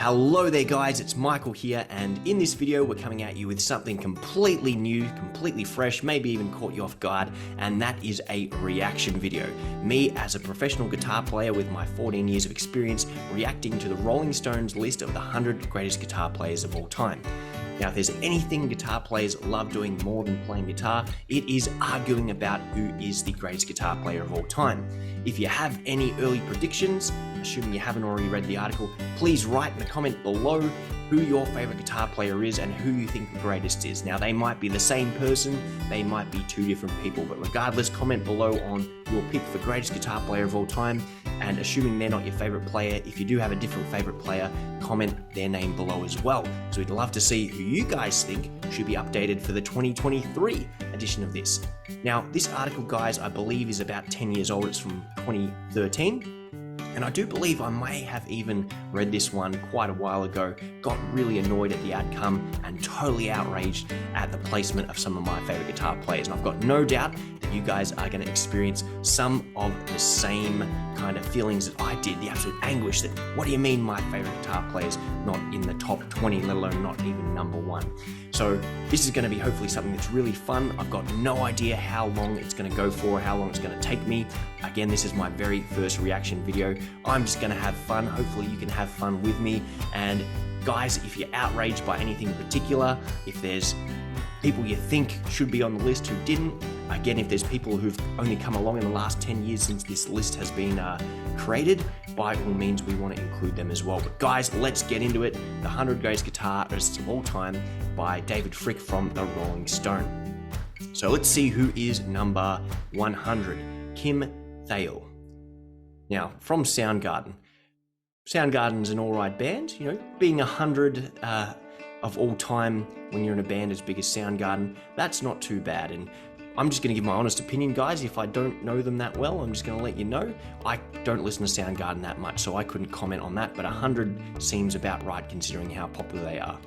Hello there guys, it's Michael here, and in this video we're coming at you with something completely new, completely fresh, maybe even caught you off guard, and that is a reaction video. Me as a professional guitar player with my 14 years of experience reacting to the Rolling Stones list of the 100 greatest guitar players of all time. Now, if there's anything guitar players love doing more than playing guitar, it is arguing about who is the greatest guitar player of all time. If you have any early predictions, assuming you haven't already read the article, please write in the comment below who your favorite guitar player is and who you think the greatest is. Now, they might be the same person, they might be two different people, but regardless, comment below on your pick for greatest guitar player of all time. And assuming they're not your favorite player, if you do have a different favorite player, comment their name below as well. So we'd love to see who you guys think should be updated for the 2023 edition of this. Now, this article, guys, I believe is about 10 years old. It's from 2013. And I do believe I may have even read this one quite a while ago, got really annoyed at the outcome and totally outraged at the placement of some of my favorite guitar players. And I've got no doubt that you guys are going to experience some of the same kind of feelings that I did, the absolute anguish that, what do you mean my favorite guitar player's not in the top 20, let alone not even number one? So this is going to be hopefully something that's really fun. I've got no idea how long it's going to go for, how long it's going to take me. Again, this is my very first reaction video. I'm just going to have fun. Hopefully you can have fun with me. And guys, if you're outraged by anything in particular, if there's people you think should be on the list who didn't, again, if there's people who've only come along in the last 10 years since this list has been created, by all means, we want to include them as well. But guys, let's get into it. The 100 Greatest Guitarists of All Time by David Frick from the Rolling Stone. So let's see who is number 100. Kim Thayil. Now, from Soundgarden. Soundgarden's an alright band, you know, being 100 of all time when you're in a band as big as Soundgarden, that's not too bad. And I'm just going to give my honest opinion, guys. If I don't know them that well, I'm just going to let you know. I don't listen to Soundgarden that much, so I couldn't comment on that, but 100 seems about right considering how popular they are.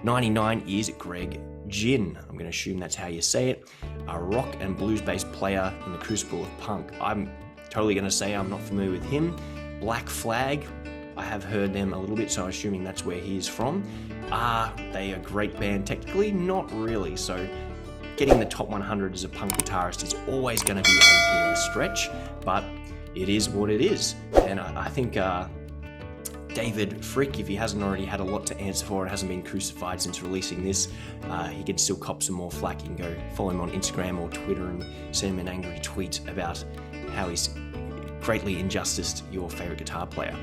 99 is Greg Ginn. I'm going to assume that's how you say it. A rock and blues based player in the crucible of punk. I'm totally going to say I'm not familiar with him. Black Flag, I have heard them a little bit, so I'm assuming that's where he is from. Are they a great band technically? Not really. So getting the top 100 as a punk guitarist is always going to be a bit of a stretch, but it is what it is. And I think David Frick, if he hasn't already had a lot to answer for and hasn't been crucified since releasing this, he can still cop some more flack. You can go follow him on Instagram or Twitter and send him an angry tweet about how he's greatly injusticed your favorite guitar player.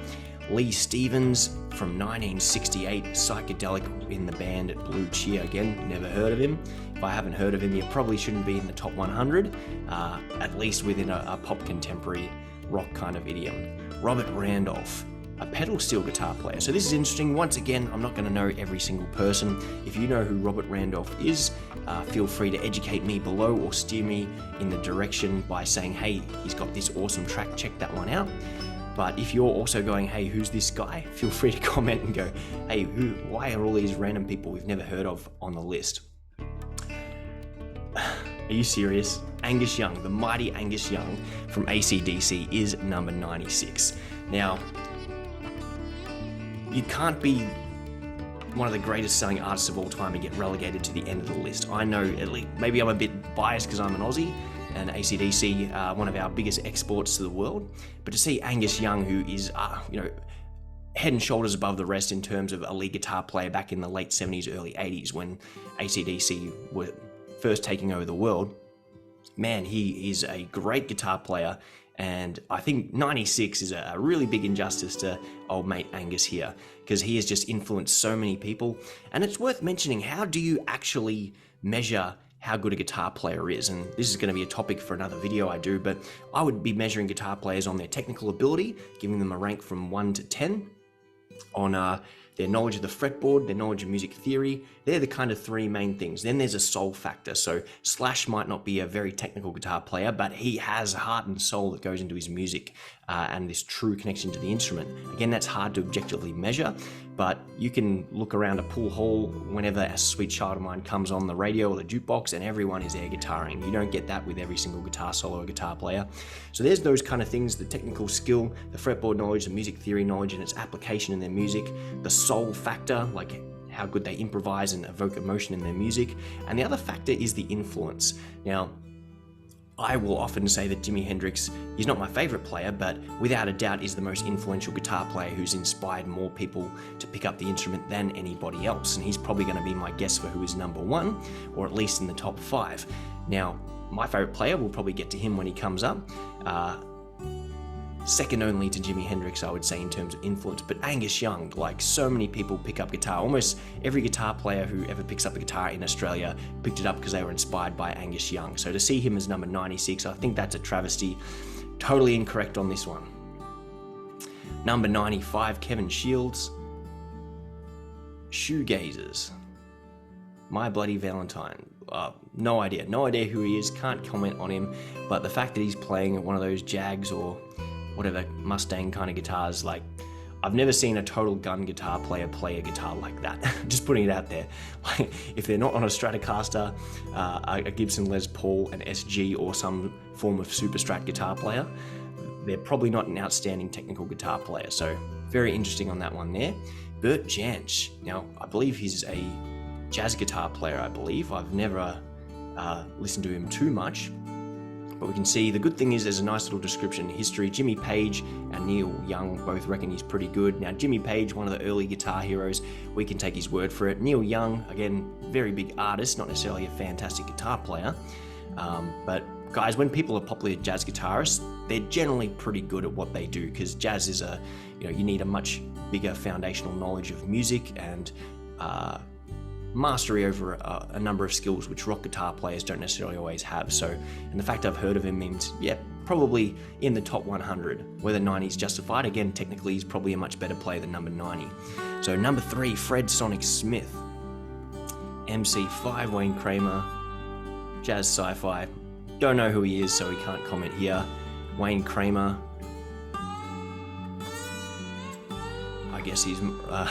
Lee Stevens from 1968, psychedelic in the band Blue Cheer. Again, never heard of him. If I haven't heard of him, you probably shouldn't be in the top 100, at least within a pop contemporary rock kind of idiom. Robert Randolph, a pedal steel guitar player. So this is interesting. Once again, I'm not going to know every single person. If you know who Robert Randolph is, feel free to educate me below or steer me in the direction by saying, hey, he's got this awesome track, check that one out. But if you're also going, hey, who's this guy? Feel free to comment and go, hey, why are all these random people we've never heard of on the list? Are you serious? Angus Young, the mighty Angus Young from AC/DC is number 96. Now, you can't be one of the greatest selling artists of all time and get relegated to the end of the list. I know, at least, maybe I'm a bit biased because I'm an Aussie, and AC/DC, one of our biggest exports to the world. But to see Angus Young, who is, head and shoulders above the rest in terms of a lead guitar player back in the late 70s, early 80s, when AC/DC were first taking over the world, man, he is a great guitar player. And I think 96 is a really big injustice to old mate Angus here, because he has just influenced so many people. And it's worth mentioning, how do you actually measure how good a guitar player is? And this is going to be a topic for another video I do, but I would be measuring guitar players on their technical ability, giving them a rank from 1 to 10 on their knowledge of the fretboard, their knowledge of music theory. They're the kind of three main things. Then there's a soul factor. So Slash might not be a very technical guitar player, but he has heart and soul that goes into his music and this true connection to the instrument. Again, that's hard to objectively measure, but you can look around a pool hall whenever A Sweet Child of Mine comes on the radio or the jukebox and everyone is air guitaring. You don't get that with every single guitar solo or guitar player. So there's those kind of things, the technical skill, the fretboard knowledge, the music theory knowledge and its application in their music, the soul factor, like how good they improvise and evoke emotion in their music. And the other factor is the influence. Now, I will often say that Jimi Hendrix is not my favorite player, but without a doubt is the most influential guitar player who's inspired more people to pick up the instrument than anybody else. And he's probably going to be my guess for who is number one, or at least in the top 5. Now, my favorite player, we'll probably get to him when he comes up. Second only to Jimi Hendrix, I would say, in terms of influence, but Angus Young, like so many people pick up guitar. Almost every guitar player who ever picks up a guitar in Australia picked it up because they were inspired by Angus Young. So to see him as number 96, I think that's a travesty. Totally incorrect on this one. Number 95, Kevin Shields. Shoegazers. My Bloody Valentine. No idea who he is, can't comment on him, but the fact that he's playing one of those Jags or whatever Mustang kind of guitars, like I've never seen a total gun guitar player play a guitar like that. Just putting it out there. Like, if they're not on a Stratocaster, a Gibson Les Paul, an SG, or some form of Super Strat guitar player, they're probably not an outstanding technical guitar player. So very interesting on that one there. Bert Jansch. Now, I believe he's a jazz guitar player, I believe. I've never listened to him too much. But we can see the good thing is there's a nice little description. History, Jimmy Page and Neil Young both reckon he's pretty good. Now, Jimmy Page, one of the early guitar heroes, we can take his word for it. Neil Young, again, very big artist, not necessarily a fantastic guitar player. But guys, when people are popular jazz guitarists, they're generally pretty good at what they do, because jazz is you need a much bigger foundational knowledge of music and mastery over a number of skills which rock guitar players don't necessarily always have. So, and the fact I've heard of him means, yeah, probably in the top 100. Whether 90 is justified, again, technically he's probably a much better player than number 90. So number 3, Fred Sonic Smith. MC5, Wayne Kramer. Jazz Sci-Fi. Don't know who he is, so we can't comment here. Wayne Kramer. I guess he's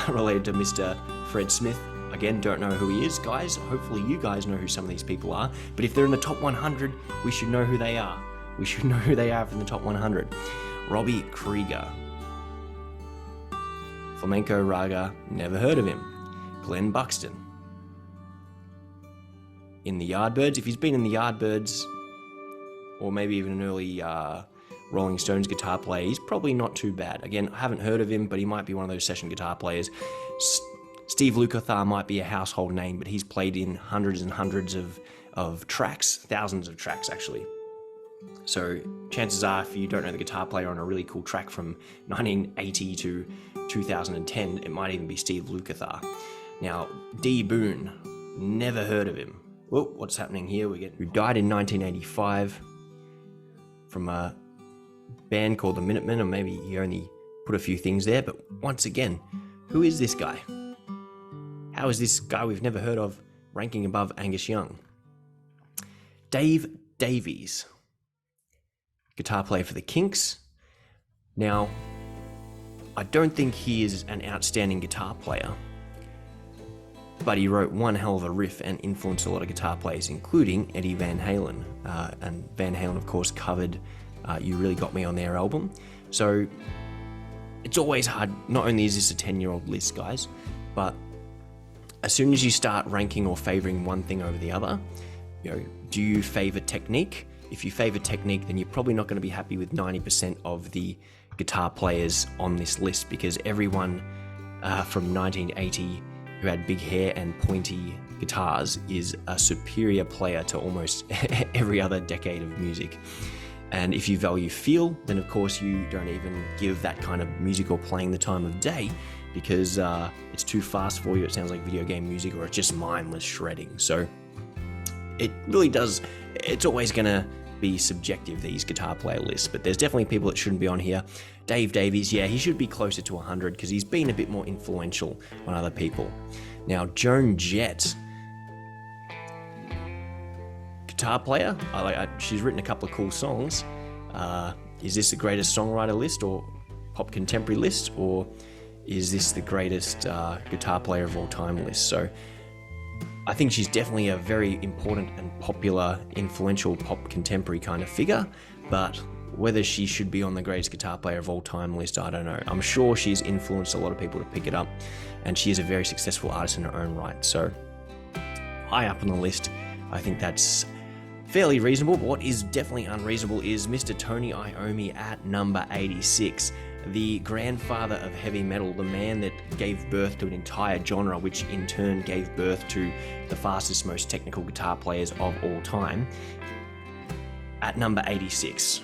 related to Mr. Fred Smith. Again, don't know who he is, guys. Hopefully you guys know who some of these people are. But if they're in the top 100, we should know who they are. We should know who they are from the top 100. Robbie Krieger. Flamenco Raga, never heard of him. Glenn Buxton. In the Yardbirds, if he's been in the Yardbirds, or maybe even an early Rolling Stones guitar player, he's probably not too bad. Again, I haven't heard of him, but he might be one of those session guitar players. Steve Lukather might be a household name, but he's played in hundreds and hundreds of tracks, thousands of tracks actually. So chances are, if you don't know the guitar player on a really cool track from 1980 to 2010, it might even be Steve Lukather. Now, D. Boone, never heard of him. Well, what's happening here? Who died in 1985 from a band called the Minutemen, or maybe he only put a few things there, but once again, who is this guy? How is this guy we've never heard of ranking above Angus Young? Dave Davies, guitar player for the Kinks. Now, I don't think he is an outstanding guitar player, but he wrote one hell of a riff and influenced a lot of guitar players, including Eddie Van Halen. And Van Halen, of course, covered You Really Got Me on their album. So it's always hard. Not only is this a 10-year-old list, guys, but as soon as you start ranking or favoring one thing over the other, do you favor technique? If you favor technique, then you're probably not going to be happy with 90% of the guitar players on this list, because everyone from 1980 who had big hair and pointy guitars is a superior player to almost every other decade of music. And if you value feel, then of course you don't even give that kind of music or playing the time of day, because it's too fast for you, it sounds like video game music, or it's just mindless shredding. So it really does, it's always gonna be subjective, these guitar player lists, but there's definitely people that shouldn't be on here. Dave Davies, yeah, he should be closer to 100 because he's been a bit more influential on other people. Now, Joan Jett, guitar player, she's written a couple of cool songs. Is this the greatest songwriter list or pop contemporary list, or is this the greatest guitar player of all time list. So I think she's definitely a very important and popular, influential pop contemporary kind of figure, but whether she should be on the greatest guitar player of all time list, I don't know. I'm sure she's influenced a lot of people to pick it up, and she is a very successful artist in her own right. So high up on the list, I think that's fairly reasonable. But what is definitely unreasonable is Mr. Tony Iommi at number 86. The grandfather of heavy metal, the man that gave birth to an entire genre, which in turn gave birth to the fastest, most technical guitar players of all time, at number 86.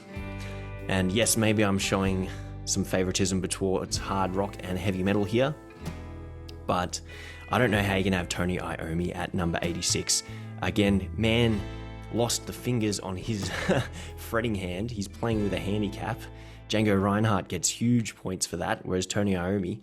And yes, maybe I'm showing some favoritism towards hard rock and heavy metal here, but I don't know how you can have Tony Iommi at number 86. Again, man lost the fingers on his fretting hand. He's playing with a handicap. Django Reinhardt gets huge points for that, whereas Tony Iommi,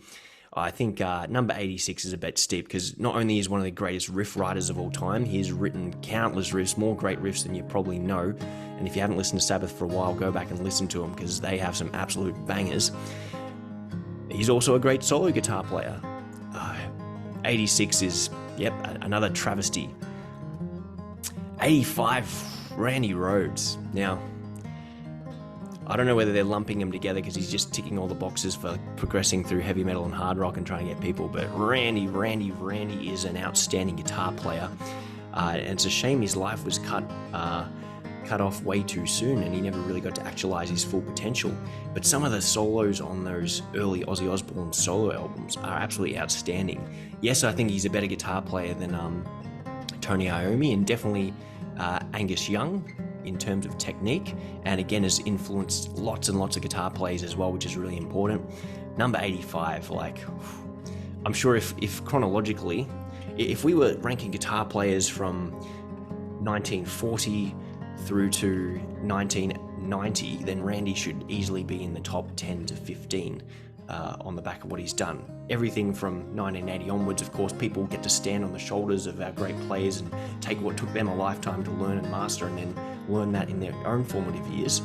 I think number 86 is a bit steep, because not only is one of the greatest riff writers of all time, he's written countless riffs, more great riffs than you probably know. And if you haven't listened to Sabbath for a while, go back and listen to them, because they have some absolute bangers. He's also a great solo guitar player. 86 is, yep, another travesty. 85, Randy Rhoads. Now, I don't know whether they're lumping him together because he's just ticking all the boxes for progressing through heavy metal and hard rock and trying to get people, but Randy is an outstanding guitar player. And it's a shame his life was cut off way too soon, and he never really got to actualize his full potential. But some of the solos on those early Ozzy Osbourne solo albums are absolutely outstanding. Yes, I think he's a better guitar player than Tony Iommi, and definitely Angus Young in terms of technique, and again has influenced lots and lots of guitar players as well, which is really important. Number 85, like, I'm sure if chronologically, if we were ranking guitar players from 1940 through to 1990, then Randy should easily be in the top 10 to 15 on the back of what he's done. Everything from 1980 onwards, of course, people get to stand on the shoulders of our great players and take what took them a lifetime to learn and master, and then learn that in their own formative years.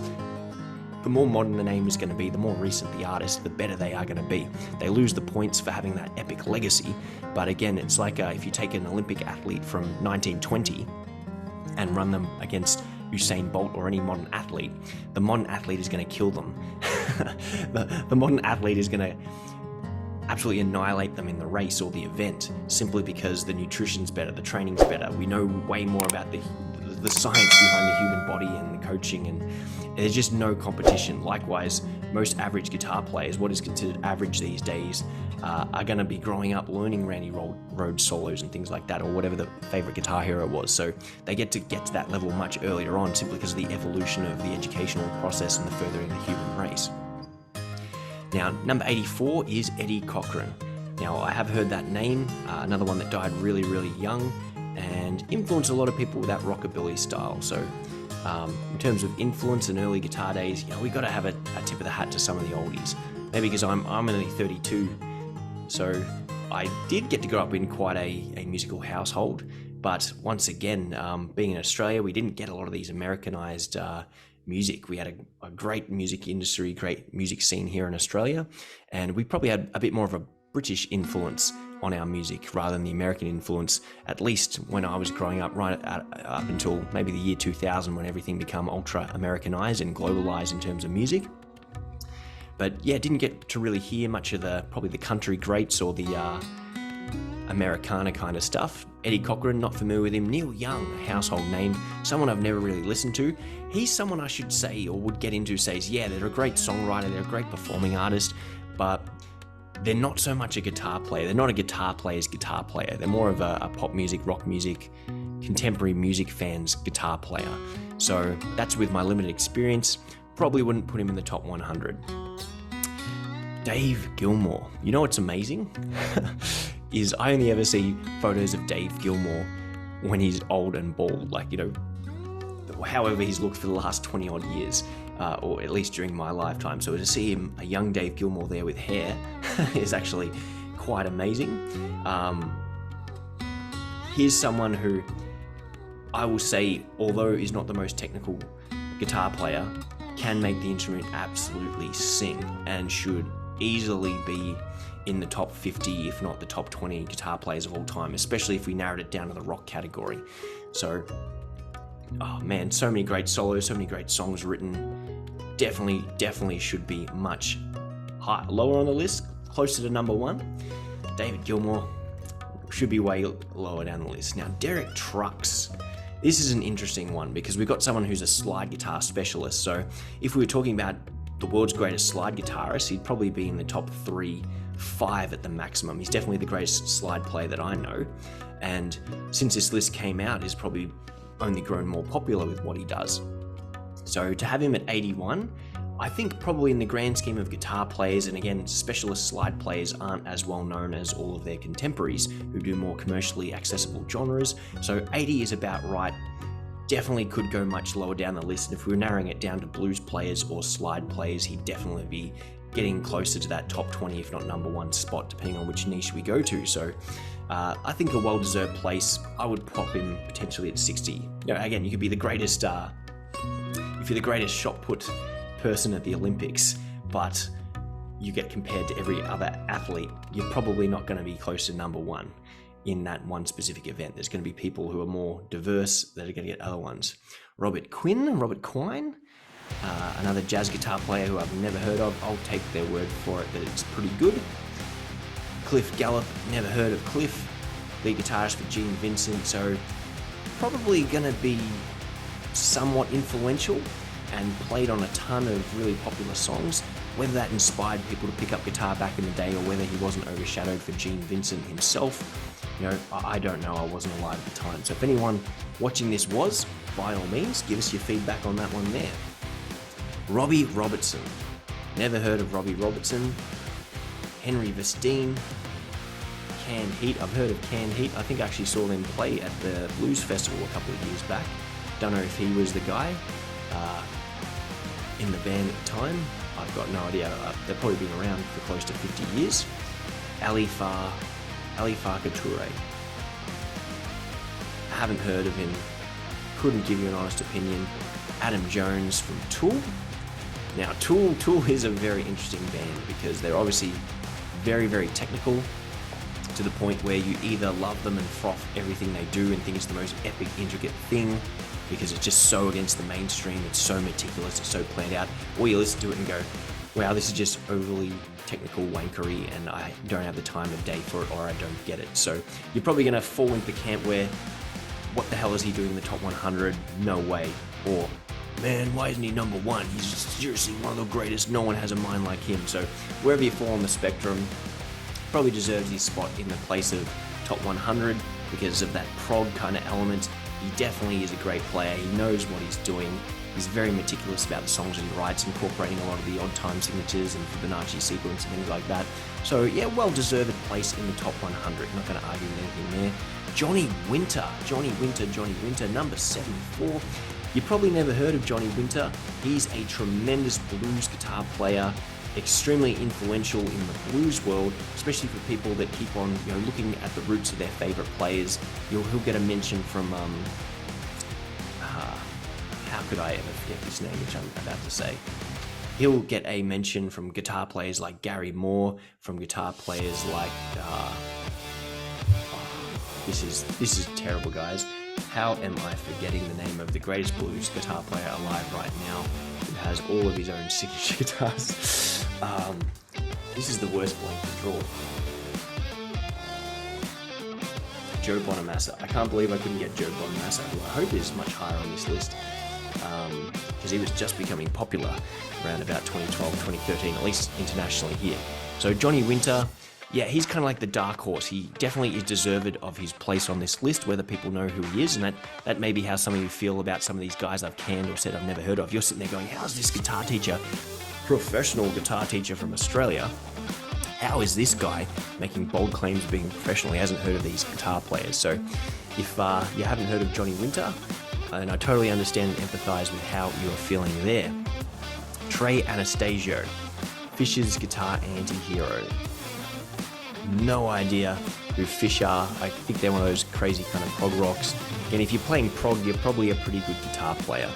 The more modern the name is going to be, the more recent the artist, the better they are going to be. They lose the points for having that epic legacy, but again, it's like if you take an Olympic athlete from 1920 and run them against Usain Bolt or any modern athlete, the modern athlete is going to kill them. the modern athlete is going to absolutely annihilate them in the race or the event, simply because the nutrition's better, the training's better. We know way more about the science behind the human body and the coaching, and there's just no competition. Likewise, most average guitar players, what is considered average these days, are going to be growing up learning Randy Rhoads solos and things like that, or whatever the favorite guitar hero was. So they get to that level much earlier on, simply because of the evolution of the educational process and the furthering of the human race. Now, number 84 is Eddie Cochran. Now, I have heard that name, another one that died really, really young, and influenced a lot of people with that rockabilly style. So in terms of influence in early guitar days, we got to have a tip of the hat to some of the oldies. Maybe because I'm only 32, so I did get to grow up in quite a musical household. But once again, being in Australia, we didn't get a lot of these Americanized music. We had a great music industry, great music scene here in Australia, and we probably had a bit more of a British influence on our music rather than the American influence, at least when I was growing up, right up until maybe the year 2000, when everything became ultra Americanized and globalized in terms of music. But yeah, didn't get to really hear much of probably the country greats or the Americana kind of stuff. Eddie Cochran, not familiar with him. Neil Young, a household name, someone I've never really listened to. He's someone I should say, or would get into, says, yeah, they're a great songwriter, they're a great performing artist, but they're not so much a guitar player. They're not a guitar player's guitar player. They're more of a pop music, rock music, contemporary music fan's guitar player. So that's with my limited experience. Probably wouldn't put him in the top 100. Dave Gilmour. You know what's amazing? Is I only ever see photos of Dave Gilmour when he's old and bald, however he's looked for the last 20 odd years, or at least during my lifetime. So to see him, a young Dave Gilmour there with hair, is actually quite amazing. Here's someone who I will say, although is not the most technical guitar player, can make the instrument absolutely sing and should easily be in the top 50, if not the top 20 guitar players of all time, especially if we narrowed it down to the rock category. So, oh man, so many great solos, so many great songs written. Definitely should be much lower on the list, closer to number one. David Gilmour should be way lower down the list. Now, Derek Trucks. This is an interesting one because we've got someone who's a slide guitar specialist. So if we were talking about the world's greatest slide guitarist, he'd probably be in the top 3, 5 at the maximum. He's definitely the greatest slide player that I know. And since this list came out, he's probably only grown more popular with what he does. So to have him at 81, I think probably in the grand scheme of guitar players, and again, specialist slide players aren't as well known as all of their contemporaries who do more commercially accessible genres. So 80 is about right. Definitely could go much lower down the list. And if we were narrowing it down to blues players or slide players, he'd definitely be getting closer to that top 20, if not number one spot, depending on which niche we go to. So I think a well-deserved place. I would pop him potentially at 60. Again, you could be the greatest, if you're the greatest shot put person at the Olympics, but you get compared to every other athlete, you're probably not going to be close to number one in that one specific event. There's going to be people who are more diverse that are going to get other ones. Robert Quine, another jazz guitar player who I've never heard of. I'll take their word for it that it's pretty good. Cliff Gallup, never heard of Cliff, lead guitarist for Gene Vincent, so probably going to be somewhat influential and played on a ton of really popular songs. Whether that inspired people to pick up guitar back in the day or whether he wasn't overshadowed for Gene Vincent himself, I don't know. I wasn't alive at the time. So if anyone watching this was, by all means, give us your feedback on that one there. Robbie Robertson. Never heard of Robbie Robertson. Henry Vestine. Canned Heat. I've heard of Canned Heat. I think I actually saw them play at the Blues Festival a couple of years back. Don't know if he was the guy in the band at the time. I've got no idea. They've probably been around for close to 50 years. Ali Farka Toure. I haven't heard of him. Couldn't give you an honest opinion. Adam Jones from Tool. Now, Tool is a very interesting band because they're obviously very, very technical to the point where you either love them and froth everything they do and think it's the most epic, intricate thing because it's just so against the mainstream, it's so meticulous, it's so planned out, or you listen to it and go, wow, this is just overly technical wankery and I don't have the time of day for it, or I don't get it. So you're probably going to fall into the camp where, what the hell is he doing in the top 100? No way. Or, man, why isn't he number one? He's seriously one of the greatest. No one has a mind like him. So wherever you fall on the spectrum, probably deserves his spot in the place of top 100 because of that prog kind of element. He definitely is a great player. He knows what he's doing. He's very meticulous about the songs that he writes, incorporating a lot of the odd time signatures and Fibonacci sequence and things like that. So yeah, well-deserved place in the top 100. Not going to argue with anything there. Johnny Winter, number 74. You probably never heard of Johnny Winter. He's a tremendous blues guitar player, extremely influential in the blues world, especially for people that keep on looking at the roots of their favorite players. He'll get a mention from how could I ever forget this name, which I'm about to say. He'll get a mention from guitar players like Gary Moore, from guitar players like this is terrible, guys. How am I forgetting the name of the greatest blues guitar player alive right now, who has all of his own signature guitars? This is the worst blank to draw. Joe Bonamassa. I can't believe I couldn't get Joe Bonamassa, who I hope is much higher on this list, because he was just becoming popular around about 2012, 2013, at least internationally here. So Johnny Winter, yeah, he's kind of like the dark horse. He definitely is deserved of his place on this list, whether people know who he is, and that may be how some of you feel about some of these guys I've canned or said I've never heard of. You're sitting there going, how's this guitar teacher, professional guitar teacher from Australia, how is this guy making bold claims of being professional? He hasn't heard of these guitar players. So if you haven't heard of Johnny Winter, and I totally understand and empathize with how you are feeling there. Trey Anastasio, Fisher's guitar anti-hero. No idea who Fish are. I think they're one of those crazy kind of prog rocks. And if you're playing prog, you're probably a pretty good guitar player.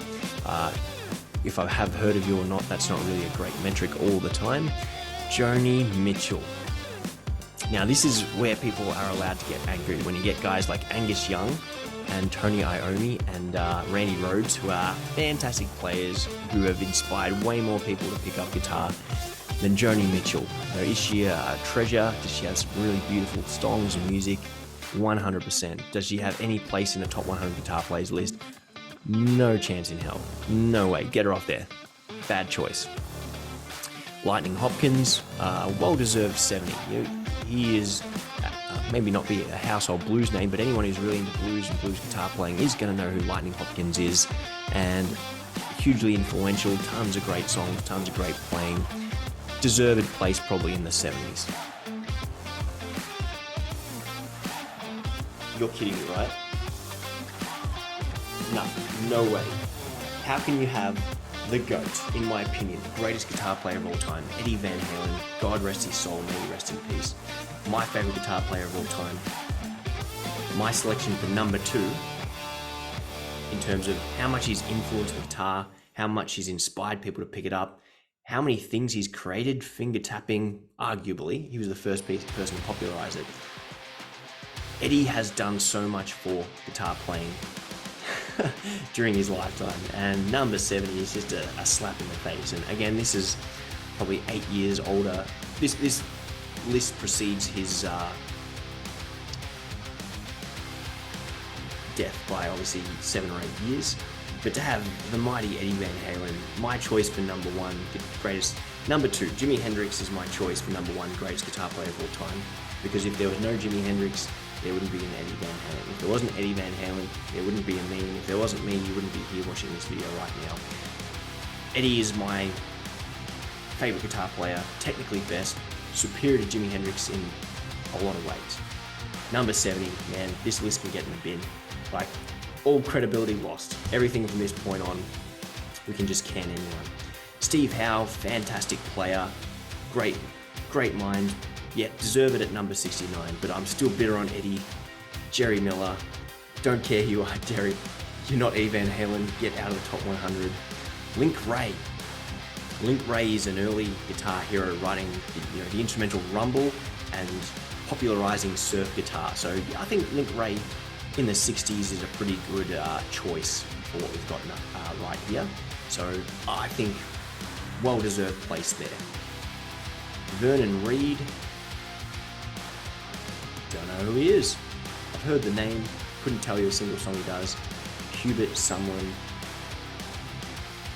If I have heard of you or not, that's not really a great metric all the time. Joni Mitchell. Now this is where people are allowed to get angry, when you get guys like Angus Young and Tony Iommi and Randy Rhoads, who are fantastic players who have inspired way more people to pick up guitar than Joni Mitchell. Now, is she a treasure? Does she have some really beautiful songs and music? 100%. Does she have any place in the top 100 guitar players list? No chance in hell. No way. Get her off there. Bad choice. Lightning Hopkins, well-deserved 70. He is maybe not be a household blues name, but anyone who's really into blues and blues guitar playing is going to know who Lightning Hopkins is. And hugely influential, tons of great songs, tons of great playing. Deserved place probably in the 70s. You're kidding me, right? No way. How can you have the GOAT, in my opinion, the greatest guitar player of all time, Eddie Van Halen, God rest his soul, may he rest in peace, my favorite guitar player of all time, my selection for number 2, in terms of how much he's influenced the guitar, how much he's inspired people to pick it up, how many things he's created, finger tapping, arguably, he was the first person to popularize it. Eddie has done so much for guitar playing during his lifetime, and number 70 is just a slap in the face. And again, this is probably 8 years older. This list precedes his death by obviously 7 or 8 years. But to have the mighty Eddie Van Halen, my choice for number 1, greatest. Number 2, Jimi Hendrix is my choice for number 1, greatest guitar player of all time. Because if there was no Jimi Hendrix, there wouldn't be an Eddie Van Halen. If there wasn't Eddie Van Halen, there wouldn't be a me. And if there wasn't me, you wouldn't be here watching this video right now. Eddie is my favorite guitar player, technically best, superior to Jimi Hendrix in a lot of ways. Number 70, man, this list can get in the bin. Like, all credibility lost. Everything from this point on, we can just can anyone. Steve Howe, fantastic player, great mind. Yeah, deserve it at number 69, but I'm still bitter on Eddie. Jerry Miller, don't care who you are, Jerry. You're not Eddie Van Halen, get out of the top 100. Link Wray. Link Wray is an early guitar hero, writing the instrumental rumble and popularizing surf guitar. So I think Link Wray in the 60s is a pretty good choice for what we've got right here. So I think well-deserved place there. Vernon Reid. Don't know who he is. I've heard the name, couldn't tell you a single song he does. Hubert Sumlin,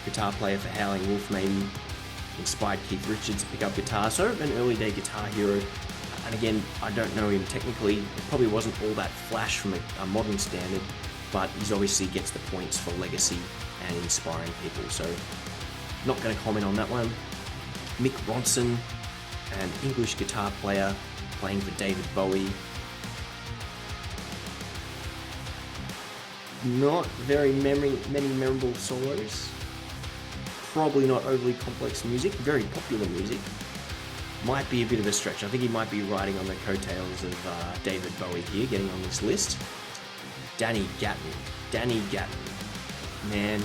guitar player for Howling Wolf maybe, inspired Keith Richards to pick up guitar, so an early day guitar hero. And again, I don't know him technically, it probably wasn't all that flash from a modern standard, but he's obviously gets the points for legacy and inspiring people, so not going to comment on that one. Mick Ronson, an English guitar player, playing for David Bowie. Not very many memorable solos. Probably not overly complex music, very popular music. Might be a bit of a stretch. I think he might be riding on the coattails of David Bowie here, getting on this list. Danny Gatton. Man,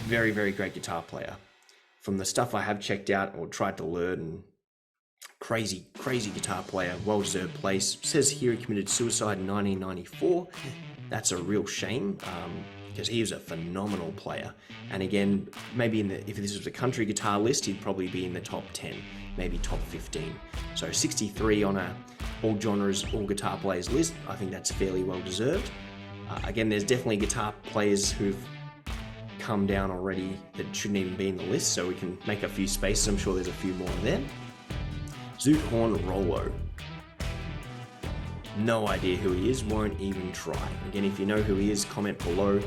very, very great guitar player. From the stuff I have checked out or tried to learn, and crazy guitar player, well-deserved place. Says here he committed suicide in 1994. That's a real shame, because he was a phenomenal player. And again, maybe if this was a country guitar list, he'd probably be in the top 10, maybe top 15. So 63 on a all genres, all guitar players list. I think that's fairly well-deserved. Again, there's definitely guitar players who've come down already that shouldn't even be in the list, so we can make a few spaces. I'm sure there's a few more there. Zoot Horn Rollo. No idea who he is, won't even try. Again, if you know who he is, comment below.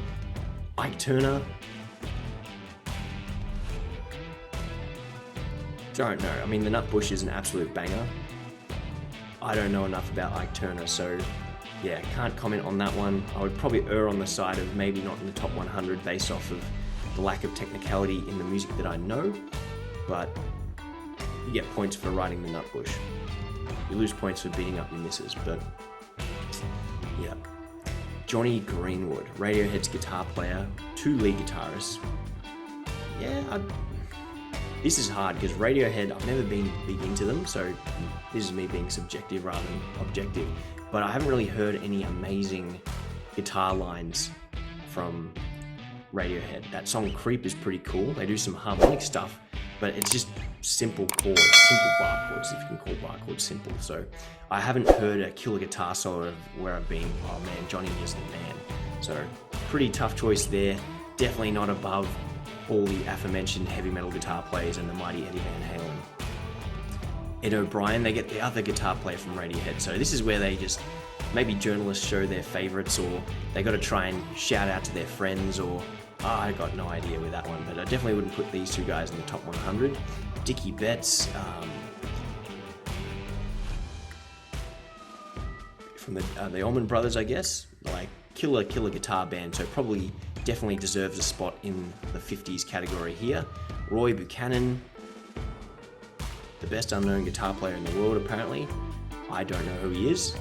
Ike Turner. Don't know. I mean, the Nutbush is an absolute banger. I don't know enough about Ike Turner, so yeah, can't comment on that one. I would probably err on the side of maybe not in the top 100 based off of the lack of technicality in the music that I know, but you get points for riding the Nutbush. You lose points for beating up your misses, but yeah. Johnny Greenwood, Radiohead's guitar player, 2 lead guitarists. Yeah, This is hard because Radiohead, I've never been big into them, so this is me being subjective rather than objective. But I haven't really heard any amazing guitar lines from Radiohead. That song Creep is pretty cool. They do some harmonic stuff, but it's just simple chords, simple bar chords, if you can call bar chords simple. So I haven't heard a killer guitar solo of where I've been, oh man, Johnny is the man. So pretty tough choice there. Definitely not above all the aforementioned heavy metal guitar players and the mighty Eddie Van Halen. Ed O'Brien, they get the other guitar player from Radiohead. So this is where they just, maybe journalists show their favorites, or they got to try and shout out to their friends, or I got no idea with that one, but I definitely wouldn't put these two guys in the top 100. Dickie Betts, from the Allman Brothers, I guess, like killer guitar band, so probably definitely deserves a spot in the 50s category here. Roy Buchanan, the best unknown guitar player in the world apparently. I don't know who he is.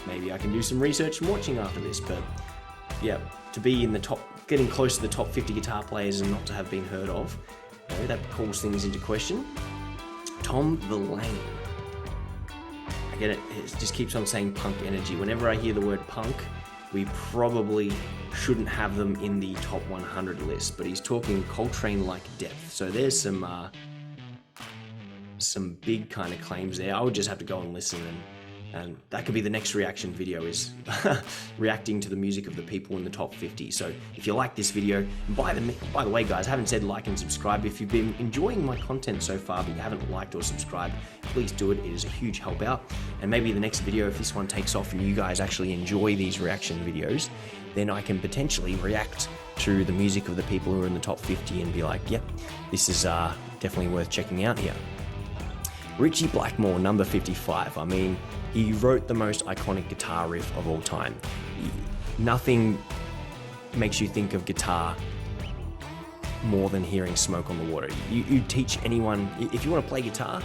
Maybe I can do some research and watching after this, but yeah, to be in the top, getting close to the top 50 guitar players and not to have been heard of, you know, that calls things into question. Tom Verlaine. I get it, it just keeps on saying punk energy. Whenever I hear the word punk, we probably shouldn't have them in the top 100 list, but he's talking Coltrane-like depth. So there's some big kind of claims there. I would just have to go and listen, and that could be the next reaction video, is reacting to the music of the people in the top 50. So if you like this video, by the way guys, I haven't said like and subscribe. If you've been enjoying my content so far but you haven't liked or subscribed, please do it. It is a huge help out. And maybe the next video, if this one takes off and you guys actually enjoy these reaction videos, then I can potentially react to the music of the people who are in the top 50 and be like, yep, this is definitely worth checking out here. Ritchie Blackmore, number 55. I mean, he wrote the most iconic guitar riff of all time. Nothing makes you think of guitar more than hearing Smoke on the Water. You teach anyone, if you want to play guitar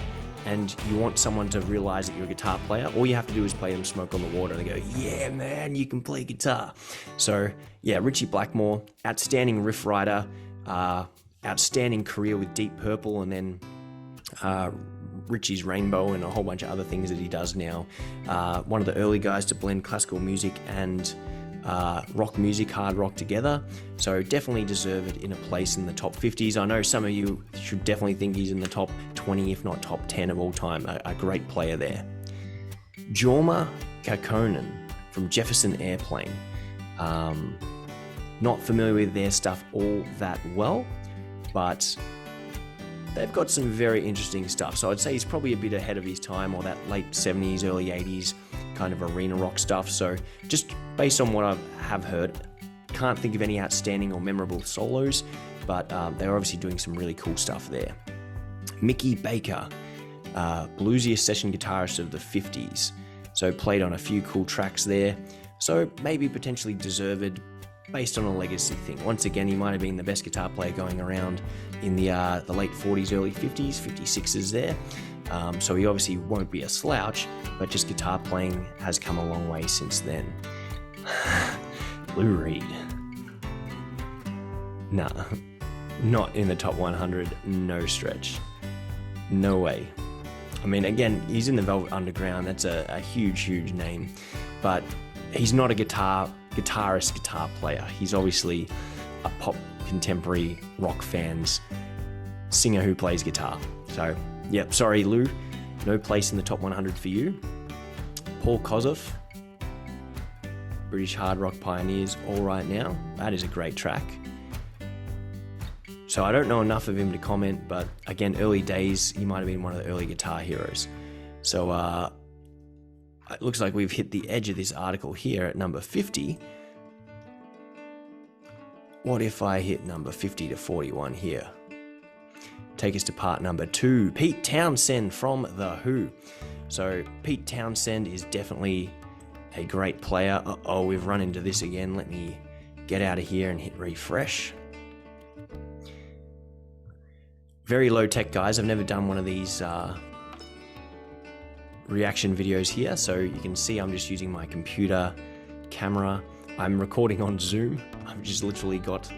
and you want someone to realize that you're a guitar player, all you have to do is play them Smoke on the Water and they go, yeah man, you can play guitar. So yeah, Ritchie Blackmore, outstanding riff writer, outstanding career with Deep Purple, and then Ritchie's Rainbow and a whole bunch of other things that he does now. One of the early guys to blend classical music and rock music, hard rock together. So definitely deserved in a place in the top 50s. I know some of you should definitely think he's in the top 20, if not top 10 of all time. A great player there. Jorma Kaukonen from Jefferson Airplane. Not familiar with their stuff all that well, but they've got some very interesting stuff. So I'd say he's probably a bit ahead of his time, or that late 70s, early 80s kind of arena rock stuff. So just based on what I have heard, can't think of any outstanding or memorable solos, but they're obviously doing some really cool stuff there. Mickey Baker, bluesiest session guitarist of the 50s. So played on a few cool tracks there. So maybe potentially deserved based on a legacy thing. Once again, he might have been the best guitar player going around in the late 40s, early 50s, 56s there. So he obviously won't be a slouch, but just guitar playing has come a long way since then. Lou Reed. Nah, not in the top 100, no stretch. No way. I mean, again, he's in the Velvet Underground, that's a huge name, but he's not a guitar player. He's obviously a pop contemporary rock fan's singer who plays guitar. So, yep, sorry Lou, no place in the top 100 for you. Paul Kossoff, British hard rock pioneers, All Right Now. That is a great track. So I don't know enough of him to comment, but again, early days, he might have been one of the early guitar heroes. So it looks like we've hit the edge of this article here at number 50. What if I hit number 50 to 41 here? Take us to part number 2. Pete Townshend from The Who. So Pete Townshend is definitely a great player. Uh-oh, we've run into this again. Let me get out of here and hit refresh. Very low tech, guys. I've never done one of these reaction videos here, so you can see I'm just using my computer camera. I'm recording on Zoom. I've just literally got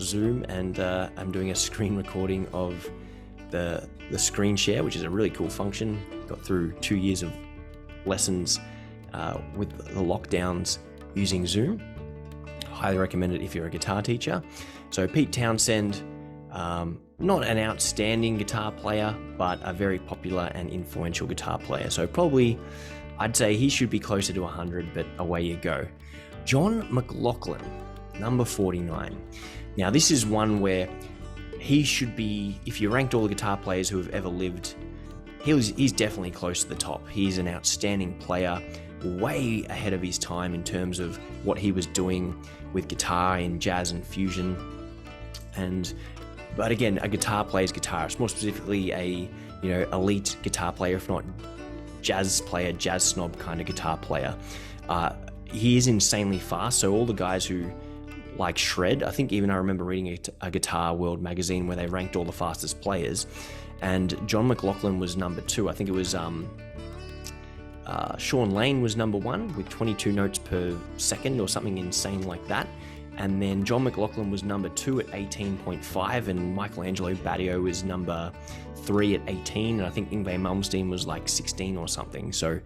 Zoom, and I'm doing a screen recording of the screen share, which is a really cool function. Got through 2 years of lessons with the lockdowns using Zoom. Highly recommend it if you're a guitar teacher. So Pete Townsend, not an outstanding guitar player, but a very popular and influential guitar player. So probably, I'd say he should be closer to 100, but away you go. John McLaughlin, number 49. Now this is one where he should be, if you ranked all the guitar players who have ever lived, he's definitely close to the top. He's an outstanding player, way ahead of his time in terms of what he was doing with guitar in jazz and fusion. But again, a guitar player's guitarist, more specifically a elite guitar player, if not jazz player, jazz snob kind of guitar player. He is insanely fast. So all the guys who like shred, I think even I remember reading a Guitar World magazine where they ranked all the fastest players, and John McLaughlin was number 2. I think it was Sean Lane was number 1 with 22 notes per second or something insane like that. And then John McLaughlin was number 2 at 18.5, and Michelangelo Badio was number 3 at 18, and I think Yngwie Malmsteen was like 16 or something. So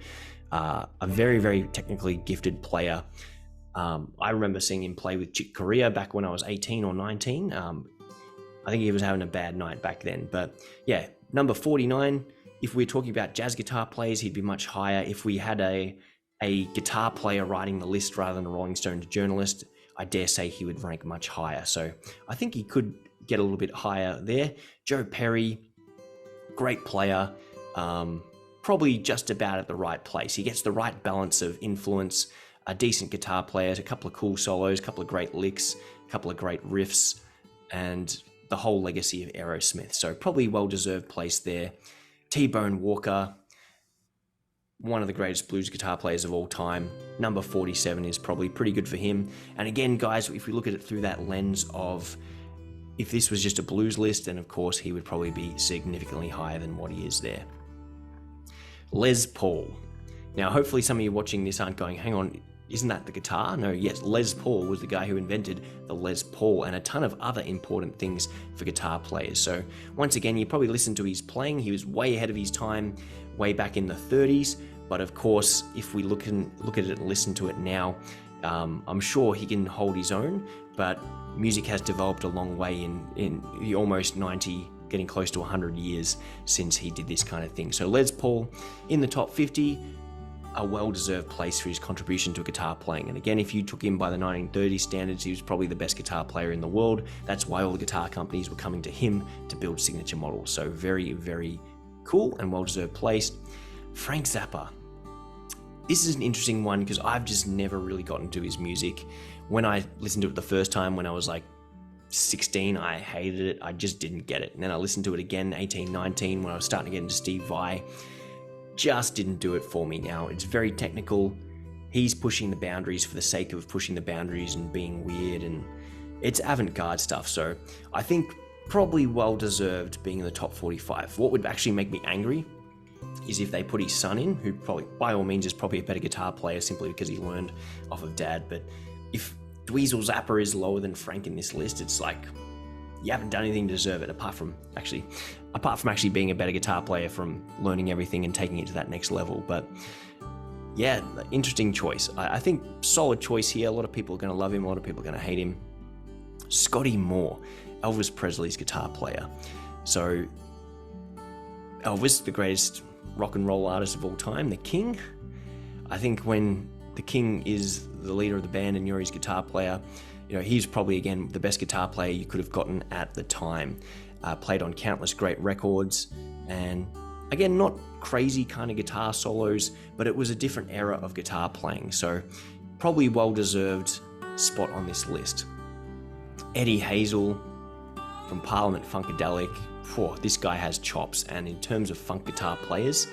a very, very technically gifted player. I remember seeing him play with Chick Corea back when I was 18 or 19. I think he was having a bad night back then. But yeah, number 49, if we're talking about jazz guitar players, he'd be much higher. If we had a guitar player writing the list rather than a Rolling Stones journalist, I dare say he would rank much higher. So I think he could get a little bit higher there. Joe Perry, great player, probably just about at the right place. He gets the right balance of influence, a decent guitar player, a couple of cool solos, a couple of great licks, a couple of great riffs, and the whole legacy of Aerosmith. So probably well-deserved place there. T-Bone Walker, one of the greatest blues guitar players of all time. Number 47 is probably pretty good for him. And again, guys, if we look at it through that lens of, if this was just a blues list, then of course he would probably be significantly higher than what he is there. Les Paul. Now, hopefully some of you watching this aren't going, hang on, isn't that the guitar? No, yes, Les Paul was the guy who invented the Les Paul and a ton of other important things for guitar players. So once again, you probably listened to his playing. He was way ahead of his time, way back in the 30s. But of course, if we look at it and listen to it now, I'm sure he can hold his own, but music has developed a long way in almost 90, getting close to 100 years since he did this kind of thing. So Les Paul in the top 50, a well-deserved place for his contribution to guitar playing. And again, if you took him by the 1930s standards, he was probably the best guitar player in the world. That's why all the guitar companies were coming to him to build signature models. So very, very cool and well-deserved place. Frank Zappa. This is an interesting one because I've just never really gotten to his music. When I listened to it the first time when I was like 16, I hated it. I just didn't get it. And then I listened to it again, 18, 19, when I was starting to get into Steve Vai. Just didn't do it for me now. It's very technical. He's pushing the boundaries for the sake of pushing the boundaries and being weird, and it's avant-garde stuff. So I think probably well-deserved being in the top 45. What would actually make me angry is if they put his son in, who probably, by all means, is probably a better guitar player simply because he learned off of dad. But if Dweezil Zappa is lower than Frank in this list, it's like, you haven't done anything to deserve it, apart from actually being a better guitar player from learning everything and taking it to that next level. But yeah, interesting choice. I think solid choice here. A lot of people are going to love him. A lot of people are going to hate him. Scotty Moore, Elvis Presley's guitar player. So Elvis, the greatest rock and roll artist of all time, the king. I think when the king is the leader of the band and you're his guitar player, he's probably, again, the best guitar player you could have gotten at the time. Played on countless great records, and again, not crazy kind of guitar solos, but it was a different era of guitar playing. So probably well-deserved spot on this list. Eddie Hazel from Parliament Funkadelic. This guy has chops, and in terms of funk guitar players,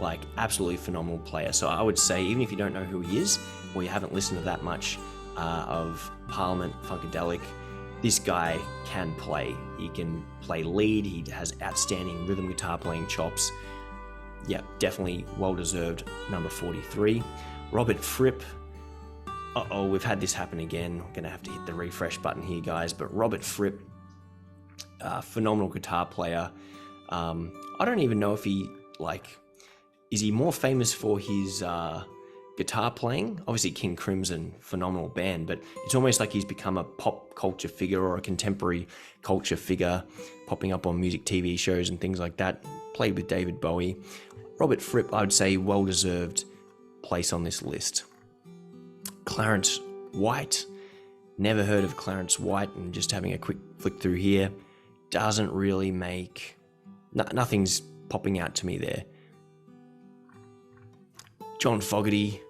like absolutely phenomenal player. So I would say, even if you don't know who he is, or you haven't listened to that much of Parliament Funkadelic, this guy can play. He can play lead. He has outstanding rhythm guitar playing chops. Yeah, definitely well-deserved number 43. Robert Fripp, Uh-oh, we've had this happen again. We're going to have to hit the refresh button here, guys. But Robert Fripp, phenomenal guitar player. I don't even know if he, is he more famous for his guitar playing? Obviously King Crimson, phenomenal band, but it's almost like he's become a pop culture figure or a contemporary culture figure, popping up on music TV shows and things like that. Played with David Bowie. Robert Fripp, I would say, well-deserved place on this list. Clarence White, never heard of Clarence White, and just having a quick flick through here, doesn't really make, nothing's popping out to me there. John Fogerty,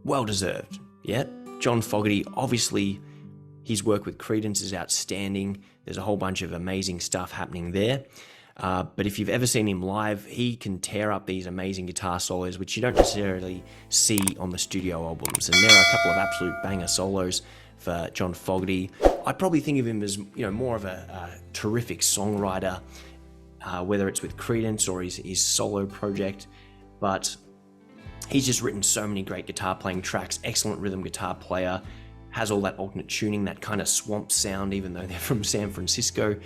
well-deserved, yeah. John Fogerty, obviously, his work with Creedence is outstanding. There's a whole bunch of amazing stuff happening there. But if you've ever seen him live, he can tear up these amazing guitar solos, which you don't necessarily see on the studio albums. And there are a couple of absolute banger solos for John Fogerty. I probably think of him as, more of a terrific songwriter, whether it's with Creedence or his solo project. But he's just written so many great guitar playing tracks, excellent rhythm guitar player, has all that alternate tuning, that kind of swamp sound, even though they're from San Francisco.